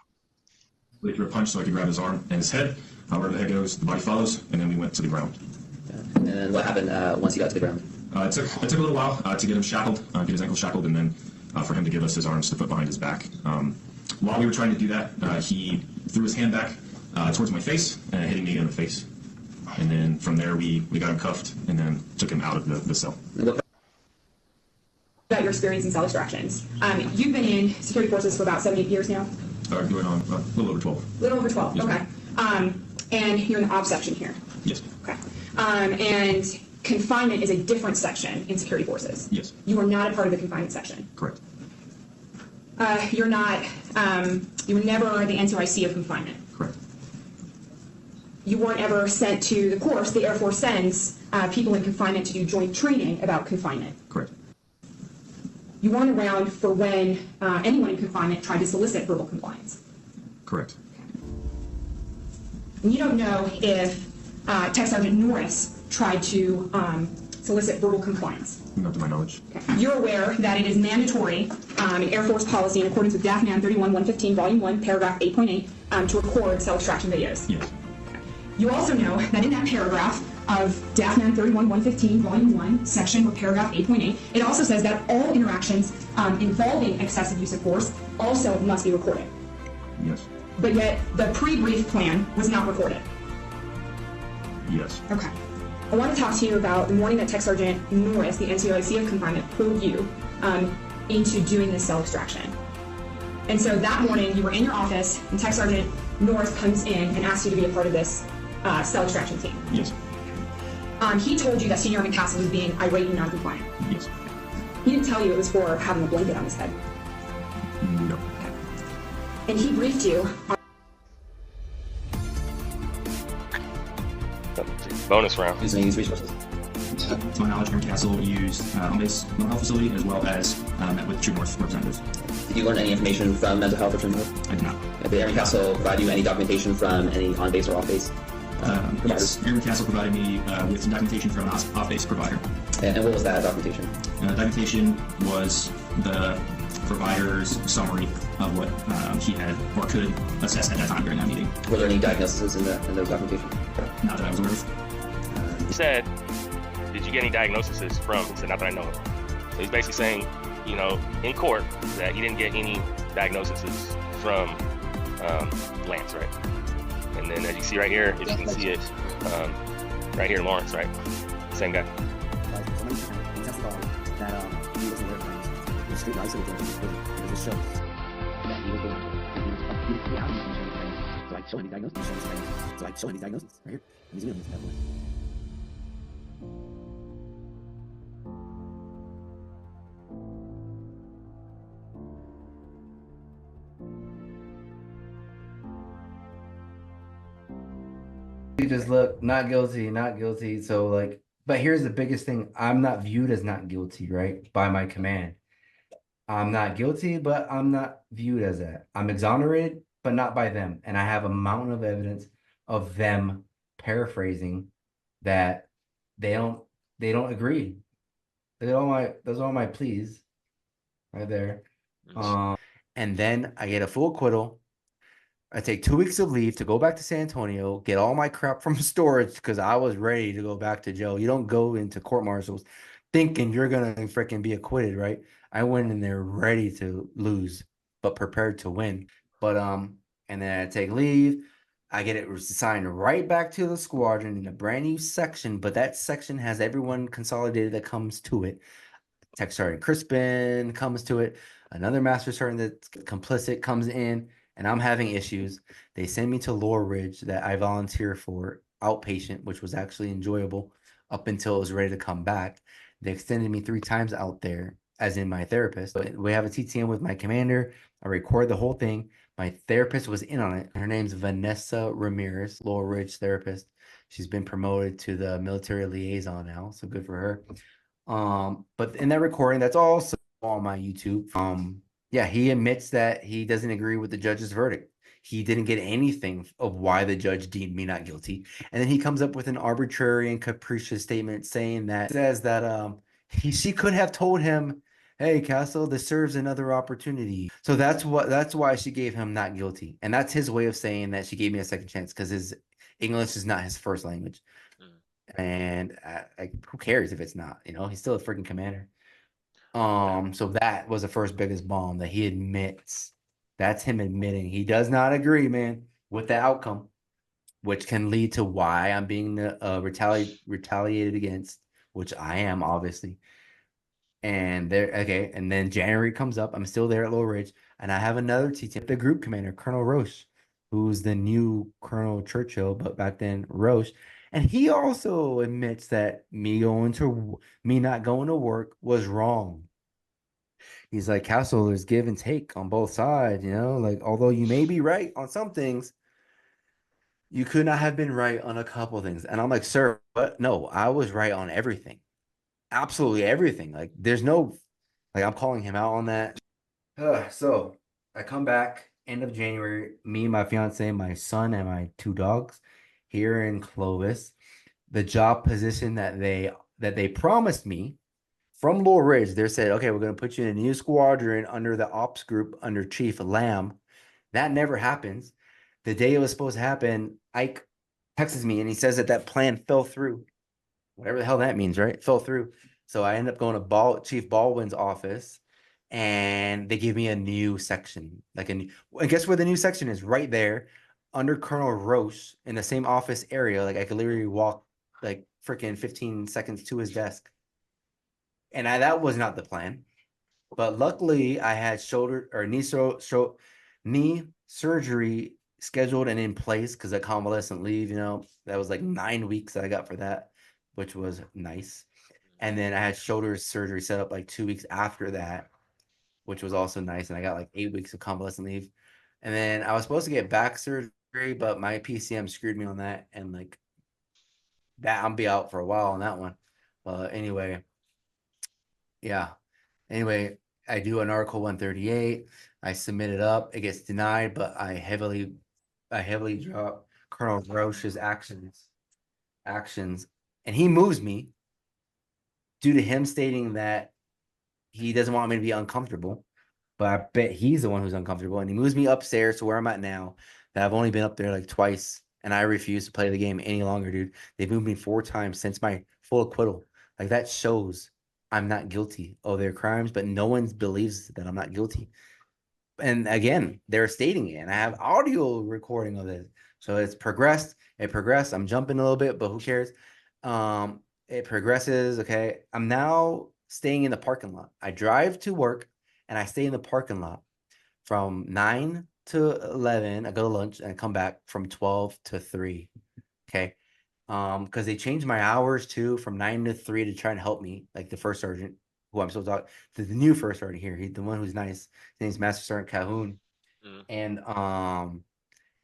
Waited for a punch so I could grab his arm and his head. Wherever the head goes, the body follows, and then we went to the ground. And then what happened once he got to the ground? It took a little while to get him shackled, get his ankles shackled, and then for him to give us his arms to put behind his back. While we were trying to do that, he threw his hand back towards my face and hitting me in the face. And then from there, we got him cuffed and then took him out of the cell. About your experience in cell extractions. You've been in security forces for about 7-8 years now? Going on a little over 12. A little over 12, yes, okay. And you're in the op section here? Yes. Okay. And confinement is a different section in security forces? Yes. You are not a part of the confinement section? Correct. You're not, you were never the NCOIC of confinement? Correct. You weren't ever sent to the course. The Air Force sends people in confinement to do joint training about confinement? Correct. You weren't around for when anyone in confinement tried to solicit verbal compliance? Correct. And you don't know if Tech Sergeant Norris tried to solicit verbal compliance? Not to my knowledge. Okay. You're aware that it is mandatory in Air Force policy in accordance with DAFNAN 31-115, Volume 1, Paragraph 8.8, to record cell extraction videos? Yes. You also know that in that paragraph of DAFNAN 31-115, Volume 1, Section or Paragraph 8.8, it also says that all interactions involving excessive use of force also must be recorded. Yes. But yet, the pre-brief plan was not recorded. Yes. Okay. I want to talk to you about the morning that Tech Sergeant Norris, the NCOIC of confinement, pulled you into doing this cell extraction. And so that morning, you were in your office, and Tech Sergeant Norris comes in and asks you to be a part of this cell extraction team. Yes. He told you that Senior Airman Castle was being irate and non-compliant. Yes. He didn't tell you it was for having a blanket on his head. No. Okay. And he briefed you on bonus round. Using these resources. To my knowledge, Airman Castle used home-based mental health facility as well as met with True North representatives. Did you learn any information from mental health or True North? I did not. Did Airman Castle provide you any documentation from any on-base or off-base? Yes, Airman Castle provided me with some documentation from an off-base provider. And what was that documentation? Documentation was the provider's summary of what he had or could assess at that time during that meeting. Were there any diagnoses in those documentation? Not that I was aware of. said, did you get any diagnoses from? He said, not that I know of. So he's basically saying, you know, in court that he didn't get any diagnoses from Lance, right? And then as you see right here, if you can see it, right here, Lawrence, right? Same guy. So any diagnosis, so I show any diagnosis right here. Let me zoom in on this bad boy. You just look not guilty, not guilty. So like, but here's the biggest thing: I'm not viewed as not guilty, right? By my command, I'm not guilty, but I'm not viewed as that. I'm exonerated, but not by them. And I have a mountain of evidence of them paraphrasing that they don't agree. Those are all my pleas right there. And then I get a full acquittal. I take 2 weeks of leave to go back to San Antonio, get all my crap from storage because I was ready to go back to jail. You don't go into court martials thinking you're gonna freaking be acquitted, right? I went in there ready to lose, but prepared to win. But and then I take leave. I get it assigned right back to the squadron in a brand new section, but that section has everyone consolidated that comes to it. Tech Sergeant Crispin comes to it. Another Master Sergeant that's complicit comes in, and I'm having issues. They send me to Laurel Ridge that I volunteer for outpatient, which was actually enjoyable up until it was ready to come back. They extended me 3 times out there, as in my therapist. But we have a TTM with my commander. I record the whole thing. My therapist was in on it. Her name's Vanessa Ramirez, Laurel Ridge therapist. She's been promoted to the military liaison now, so good for her. But in that recording, that's also on my YouTube. Yeah, he admits that he doesn't agree with the judge's verdict. He didn't get anything of why the judge deemed me not guilty. And then he comes up with an arbitrary and capricious statement saying that she could have told him, hey, Castle, this serves another opportunity. So that's why she gave him not guilty. And that's his way of saying that she gave me a second chance because his English is not his first language. And who cares if it's not, he's still a freaking commander. So that was the first biggest bomb that he admits. That's him admitting he does not agree, man, with the outcome, which can lead to why I'm being retaliated against, which I am obviously. And and then January comes up. I'm still there at Laurel Ridge, and I have another TTM, the group commander, Colonel Roche, who's the new Colonel Churchill, but back then Roche. And he also admits that me not going to work was wrong. He's like, Castle, there's give and take on both sides, like, although you may be right on some things, you could not have been right on a couple of things. And I'm like, sir, but no, I was right on everything. Absolutely everything. Like, there's no, like, I'm calling him out on that. So I come back end of January, me and my fiance, my son, and my 2 dogs here in Clovis. The job position that they promised me from Laurel Ridge, they said, okay, we're going to put you in a new squadron under the ops group under Chief Lamb. That never happens. The day it was supposed to happen, Ike texts me and he says that plan fell through. Whatever the hell that means, right? It fell through. So I end up going to Chief Baldwin's office, and they give me a new section. And guess where the new section is? Right there under Colonel Roche in the same office area. Like, I could literally walk like freaking 15 seconds to his desk. And that was not the plan. But luckily, I had knee surgery scheduled and in place because of convalescent leave, that was like 9 weeks that I got for that, which was nice. And then I had shoulder surgery set up like 2 weeks after that, which was also nice. And I got like 8 weeks of convalescent leave. And then I was supposed to get back surgery, but my PCM screwed me on that. And like that, I'll be out for a while on that one. Anyway, I do an Article 138. I submit it up. It gets denied, but I heavily drop Colonel Roche's actions, and he moves me due to him stating that he doesn't want me to be uncomfortable. But I bet he's the one who's uncomfortable, and he moves me upstairs to where I'm at now. That I've only been up there like twice, and I refuse to play the game any longer, dude. They've moved me 4 times since my full acquittal. Like, that shows I'm not guilty of their crimes, but no one believes that I'm not guilty. And again, they're stating it, and I have audio recording of this. So it's progressed. It progressed. I'm jumping a little bit, but who cares? It progresses. Okay. I'm now staying in the parking lot. I drive to work and I stay in the parking lot from 9 to 11. I go to lunch and I come back from 12 to 3. Okay. Because they changed my hours too from 9 to 3 to try and help me, like the first sergeant who I'm still talking to, the new first sergeant here. He's the one who's nice. His name's Master Sergeant Calhoun. And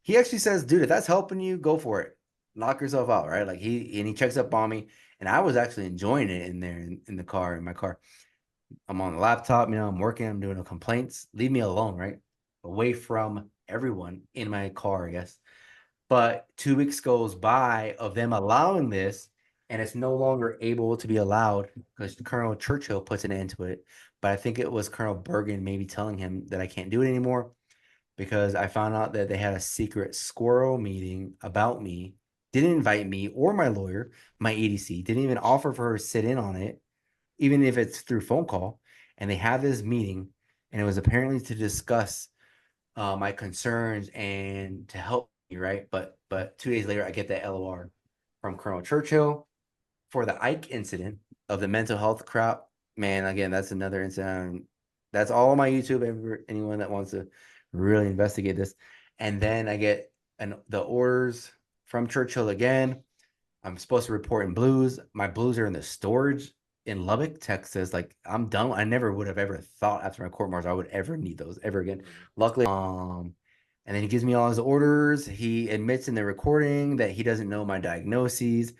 he actually says, dude, if that's helping you, go for it. Knock yourself out, right? Like he checks up on me, and I was actually enjoying it in there in the car, in my car. I'm on the laptop, I'm working, I'm doing no complaints. Leave me alone, right? Away from everyone in my car, I guess. But 2 weeks goes by of them allowing this, and it's no longer able to be allowed because Colonel Churchill puts an end to it. But I think it was Colonel Bergen maybe telling him that I can't do it anymore, because I found out that they had a secret squirrel meeting about me, didn't invite me or my lawyer, my ADC, didn't even offer for her to sit in on it, even if it's through phone call. And they had this meeting, and it was apparently to discuss my concerns and to help me, right? But 2 days later, I get that LOR from Colonel Churchill for the Ike incident of the mental health crap. Man, again, that's another incident. That's all on my YouTube. Anyone that wants to really investigate this. And then I get the orders from Churchill again. I'm supposed to report in blues. My blues are in the storage in Lubbock, Texas. Like, I'm done. I never would have ever thought after my court martial I would ever need those ever again. Luckily, and then he gives me all his orders. He admits in the recording that he doesn't know my diagnoses.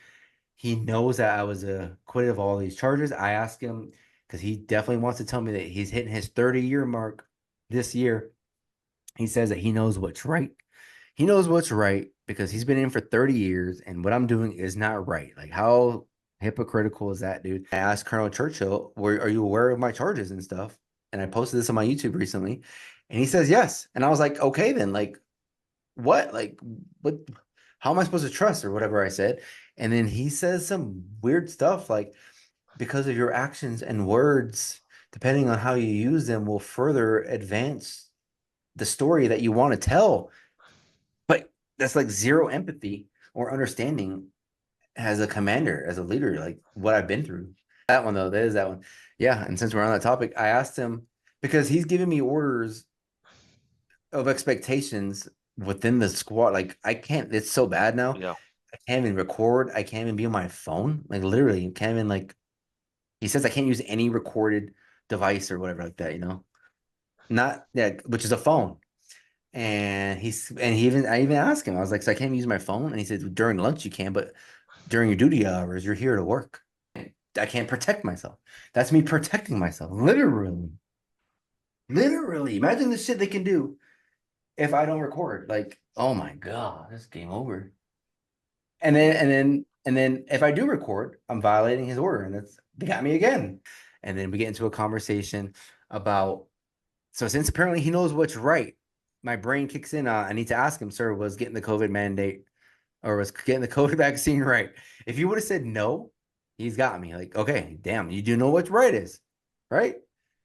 He knows that I was acquitted of all these charges. I asked him, because he definitely wants to tell me that he's hitting his 30-year mark this year. He says that he knows what's right. He knows what's right because he's been in for 30 years, and what I'm doing is not right. Like, how hypocritical is that, dude? I asked Colonel Churchill, are you aware of my charges and stuff? And I posted this on my YouTube recently, and he says yes. And I was like, okay, then, like, what? Like, what? How am I supposed to trust, or whatever I said? And then he says some weird stuff like, because of your actions and words, depending on how you use them, will further advance the story that you want to tell. But that's like zero empathy or understanding as a commander, as a leader, like what I've been through. That one, though, that is that one. Yeah. And since we're on that topic, I asked him, because he's giving me orders of expectations within the squad. Like, I can't, it's so bad now. Yeah. I can't even record. I can't even be on my phone. Like, literally, can't even, like, he says I can't use any recorded device or whatever like that, Not, yeah, which is a phone. And I even asked him, I was like, so I can't use my phone? And he said, during lunch you can, but during your duty hours, you're here to work. I can't protect myself. That's me protecting myself. Literally. Imagine the shit they can do if I don't record. Like, oh my God, this is game over. And then if I do record, I'm violating his order, and they got me again. And then we get into a conversation about, so since apparently he knows what's right, my brain kicks in. I need to ask him, sir, was getting the COVID mandate or was getting the COVID vaccine right? If you would have said no, he's got me. Like, okay, damn, you do know what's right is, right?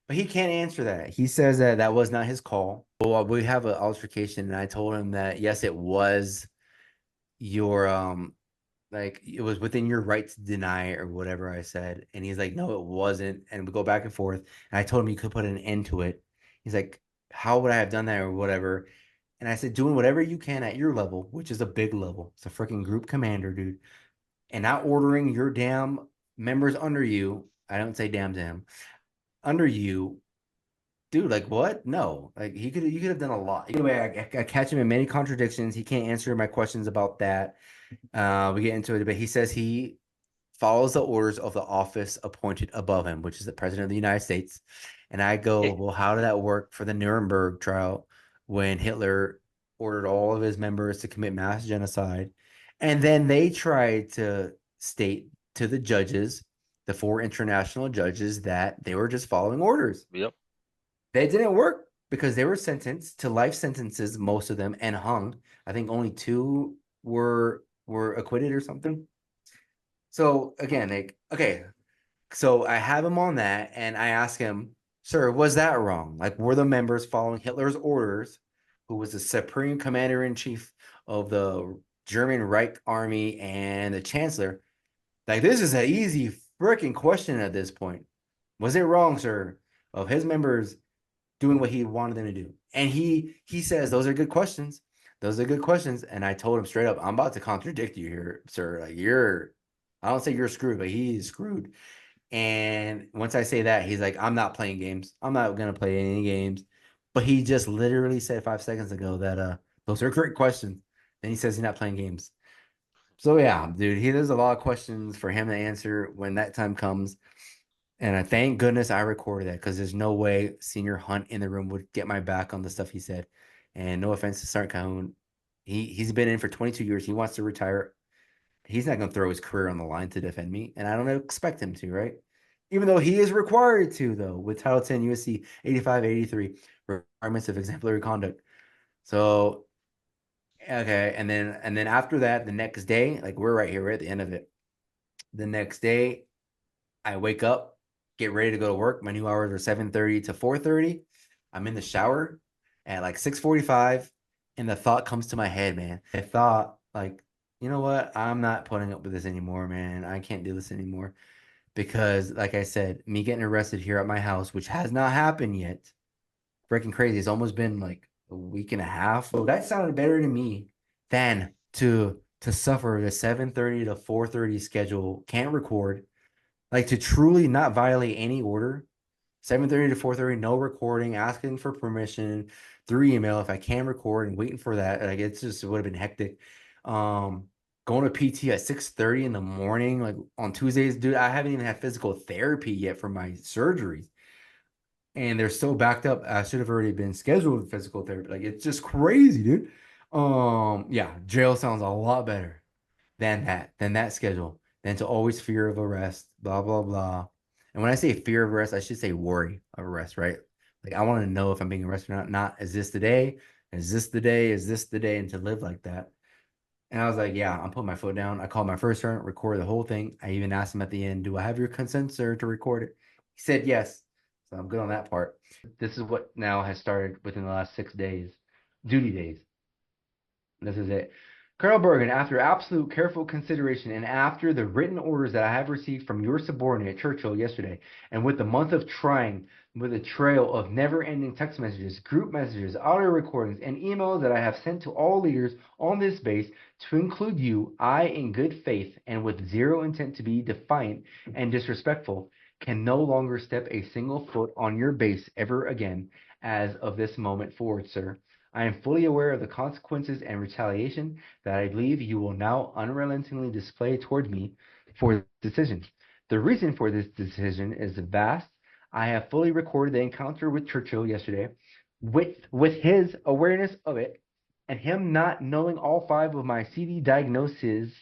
But he can't answer that. He says that was not his call. Well, we have an altercation, and I told him that, yes, it was your, like, it was within your right to deny or whatever I said. And he's like, no, it wasn't. And we go back and forth. And I told him you could put an end to it. He's like, how would I have done that or whatever? And I said, doing whatever you can at your level, which is a big level. It's a freaking group commander, dude. And not ordering your damn members under you. I don't say damn to him. Under you, dude, like, what? No. Like, you could have done a lot. Anyway, I catch him in many contradictions. He can't answer my questions about that. We get into it, but he says he follows the orders of the office appointed above him, which is the president of the United States. And I go, well, how did that work for the Nuremberg trial when Hitler ordered all of his members to commit mass genocide? And then they tried to state to the judges, the 4 international judges, that they were just following orders. Yep. They didn't work because they were sentenced to life sentences, most of them, and hung. I think only 2 were acquitted or something. So again, like, okay, so I have him on that, and I ask him, sir, was that wrong? Like, were the members following Hitler's orders, who was the supreme commander in chief of the German Reich army and the chancellor? Like, this is an easy freaking question at this point. Was it wrong, sir, of his members doing what he wanted them to do? And he says, those are good questions. Those are good questions. And I told him straight up, I'm about to contradict you here, sir. Like, I don't say you're screwed, but he's screwed. And once I say that, he's like, I'm not playing games. I'm not going to play any games. But he just literally said 5 seconds ago that those are great questions. Then he says he's not playing games. So yeah, dude, there's a lot of questions for him to answer when that time comes. And I thank goodness I recorded that, because there's no way Senior Hunt in the room would get my back on the stuff he said. And no offense to Sergeant Calhoun, he's been in for 22 years. He wants to retire. He's not going to throw his career on the line to defend me, and I don't expect him to, right? Even though he is required to, though, with Title 10 USC 8583 requirements of exemplary conduct. So, okay, and then after that, the next day, like, we're right here, we're at the end of it. The next day, I wake up, get ready to go to work. My new hours are 7:30 to 4:30. I'm in the shower at like 6:45, and the thought comes to my head, man. I thought, like, you know what? I'm not putting up with this anymore, man. I can't do this anymore. Because, like I said, me getting arrested here at my house, which has not happened yet, freaking crazy. It's almost been like a week and a half. So that sounded better to me than to suffer the 7:30 to 4:30 schedule, can't record, like, to truly not violate any order. 7:30 to 4:30, no recording, asking for permission through email if I can record, and waiting for that. Like, it's just, it would have been hectic. Going to PT at 6:30 in the morning, like on Tuesdays, dude. I haven't even had physical therapy yet for my surgeries, and they're so backed up. I should have already been scheduled with physical therapy. Like, it's just crazy, dude. Yeah, jail sounds a lot better than that schedule, than to always fear of arrest, blah blah blah. And when I say fear of arrest, I should say worry of arrest, right? Like, I want to know if I'm being arrested or not. Not, is this the day? Is this the day? Is this the day? And to live like that. And I was like, yeah, I'm putting my foot down. I called my first sergeant, recorded the whole thing. I even asked him at the end, do I have your consent, sir, to record it? He said yes. So I'm good on that part. This is what now has started within the last 6 days. Duty days. This is it. Colonel Bergen, after absolute careful consideration and after the written orders that I have received from your subordinate, Churchill, yesterday, and with the month of trying, with a trail of never-ending text messages, group messages, audio recordings, and emails that I have sent to all leaders on this base, to include you, I, in good faith and with zero intent to be defiant and disrespectful, can no longer step a single foot on your base ever again as of this moment forward, sir. I am fully aware of the consequences and retaliation that I believe you will now unrelentingly display toward me for this decision. The reason for this decision is vast. I have fully recorded the encounter with Churchill yesterday with his awareness of it, and him not knowing all 5 of my CD diagnoses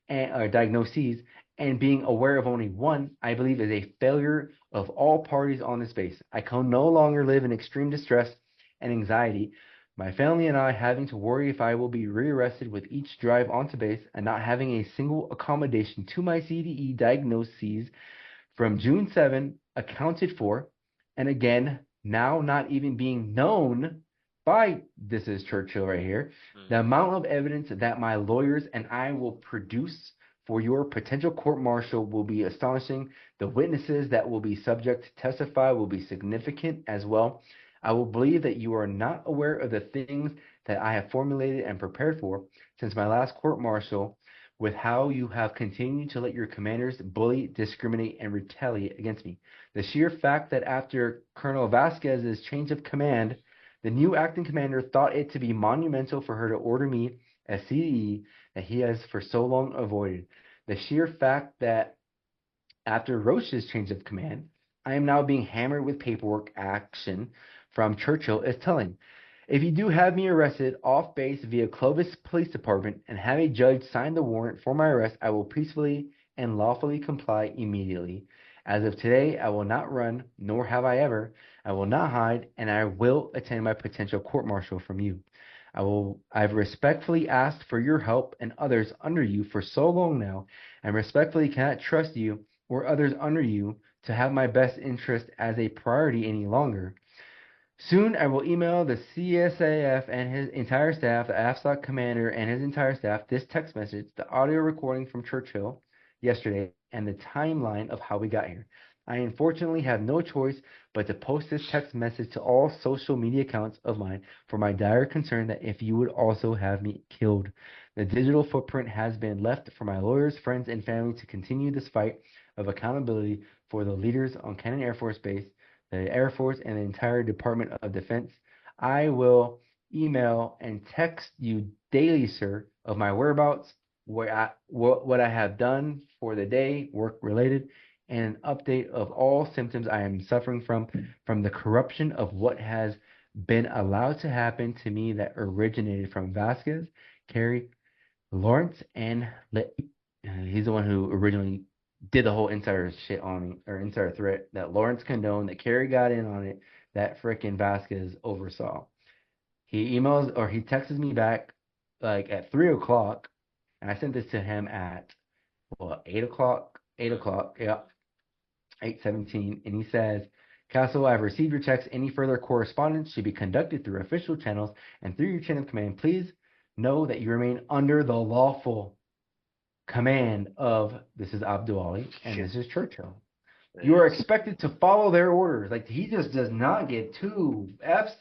and being aware of only one, I believe, is a failure of all parties on this base. I can no longer live in extreme distress and anxiety, my family and I having to worry if I will be rearrested with each drive onto base, and not having a single accommodation to my CDE diagnoses from June 7 accounted for, and again, now not even being known by, this is Churchill right here, the amount of evidence that my lawyers and I will produce for your potential court-martial will be astonishing. The witnesses that will be subject to testify will be significant as well. I will believe that you are not aware of the things that I have formulated and prepared for since my last court-martial, with how you have continued to let your commanders bully, discriminate, and retaliate against me. The sheer fact that after Colonel Vasquez's change of command, the new acting commander thought it to be monumental for her to order me as CDE that he has for so long avoided. The sheer fact that after Roche's change of command, I am now being hammered with paperwork action from Churchill is telling. If you do have me arrested off base via Clovis Police Department and have a judge sign the warrant for my arrest, I will peacefully and lawfully comply immediately. As of today, I will not run, nor have I ever. I will not hide, and I will attend my potential court-martial from you. I've respectfully asked for your help and others under you for so long now, and respectfully cannot trust you or others under you to have my best interest as a priority any longer. Soon I will email the CSAF and his entire staff, the AFSOC commander and his entire staff, this text message, the audio recording from Churchill yesterday, and the timeline of how we got here. I unfortunately have no choice but to post this text message to all social media accounts of mine for my dire concern that if you would also have me killed. The digital footprint has been left for my lawyers, friends, and family to continue this fight of accountability for the leaders on Cannon Air Force Base, the Air Force, and the entire Department of Defense. I will email and text you daily, sir, of my whereabouts, what I have done for the day, work-related, and an update of all symptoms I am suffering from the corruption of what has been allowed to happen to me that originated from Vasquez, Kerry, Lawrence, and he's the one who originally did the whole insider shit on me, or insider threat that Lawrence condoned, that Kerry got in on it, that frickin' Vasquez oversaw. He emails or he texts me back like at 3 o'clock, and I sent this to him at 8 o'clock, yeah, 8:17, and he says, Castle, I've received your text. Any further correspondence should be conducted through official channels and through your chain of command. Please know that you remain under the lawful command of, this is Abdul and this is Churchill. You are expected to follow their orders. Like, he just does not get 2 F's,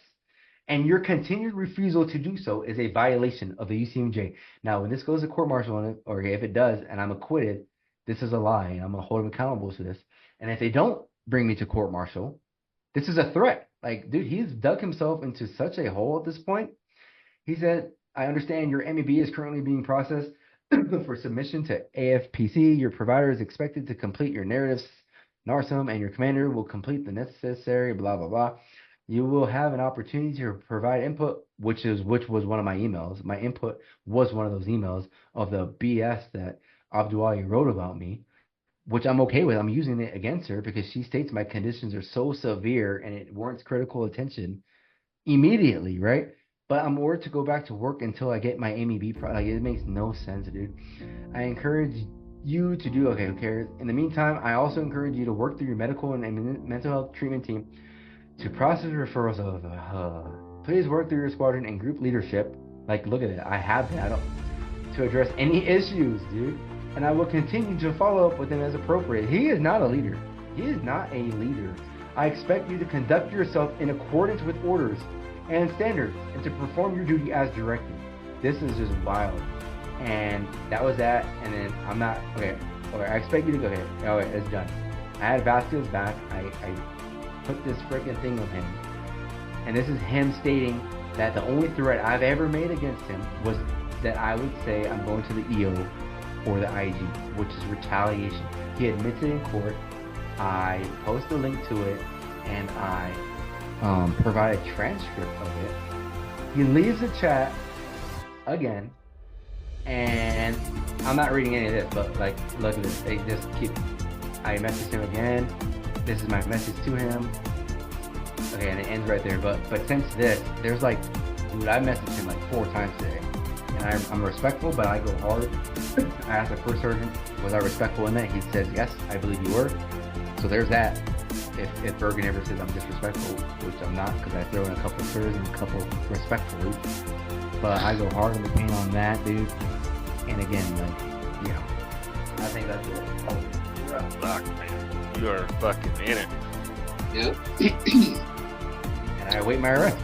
and your continued refusal to do so is a violation of the UCMJ. Now, when this goes to court-martial, or if it does, and I'm acquitted, this is a lie, and I'm going to hold him accountable to this. And if they don't bring me to court-martial, this is a threat. Like, dude, he's dug himself into such a hole at this point. He said, I understand your MEB is currently being processed for submission to AFPC. Your provider is expected to complete your narratives, NARSOM, and your commander will complete the necessary blah, blah, blah. You will have an opportunity to provide input, which was one of my emails. My input was one of those emails of the BS that Abdul wrote about me, which I'm okay with. I'm using it against her because she states my conditions are so severe and it warrants critical attention immediately, right? But I'm ordered to go back to work until I get my MEB product. Like, it makes no sense, dude. I encourage you to do, okay, who cares? In the meantime, I also encourage you to work through your medical and mental health treatment team to process referrals of, please work through your squadron and group leadership. Like, look at it. I have that to address any issues, dude. And I will continue to follow up with him as appropriate. He is not a leader. He is not a leader. I expect you to conduct yourself in accordance with orders and standards and to perform your duty as directed. This is just wild. And that was that. And then I'm not, okay, I expect you to go ahead. Okay, it's done. I had Vasquez back. I put this freaking thing on him. And this is him stating that the only threat I've ever made against him was that I would say I'm going to the EO or the IG, which is retaliation. He admits it in court. I post a link to it, and I provide a transcript of it. He leaves the chat again, and I'm not reading any of this, but like, look at this. They just keep. I message him again. This is my message to him. Okay, and it ends right there. But since this, there's like, dude, I messaged him like 4 times today. And I'm respectful, but I go hard. I asked the first sergeant, was I respectful in that? He says, yes, I believe you were. So there's that. If Bergen ever says I'm disrespectful, which I'm not, because I throw in a couple of slurs and a couple respectfully. But I go hard in the paint on that, dude. And again, like, you know, I think that's it. You're a fuck, man. You are fucking in it. Yep. And I await my arrest.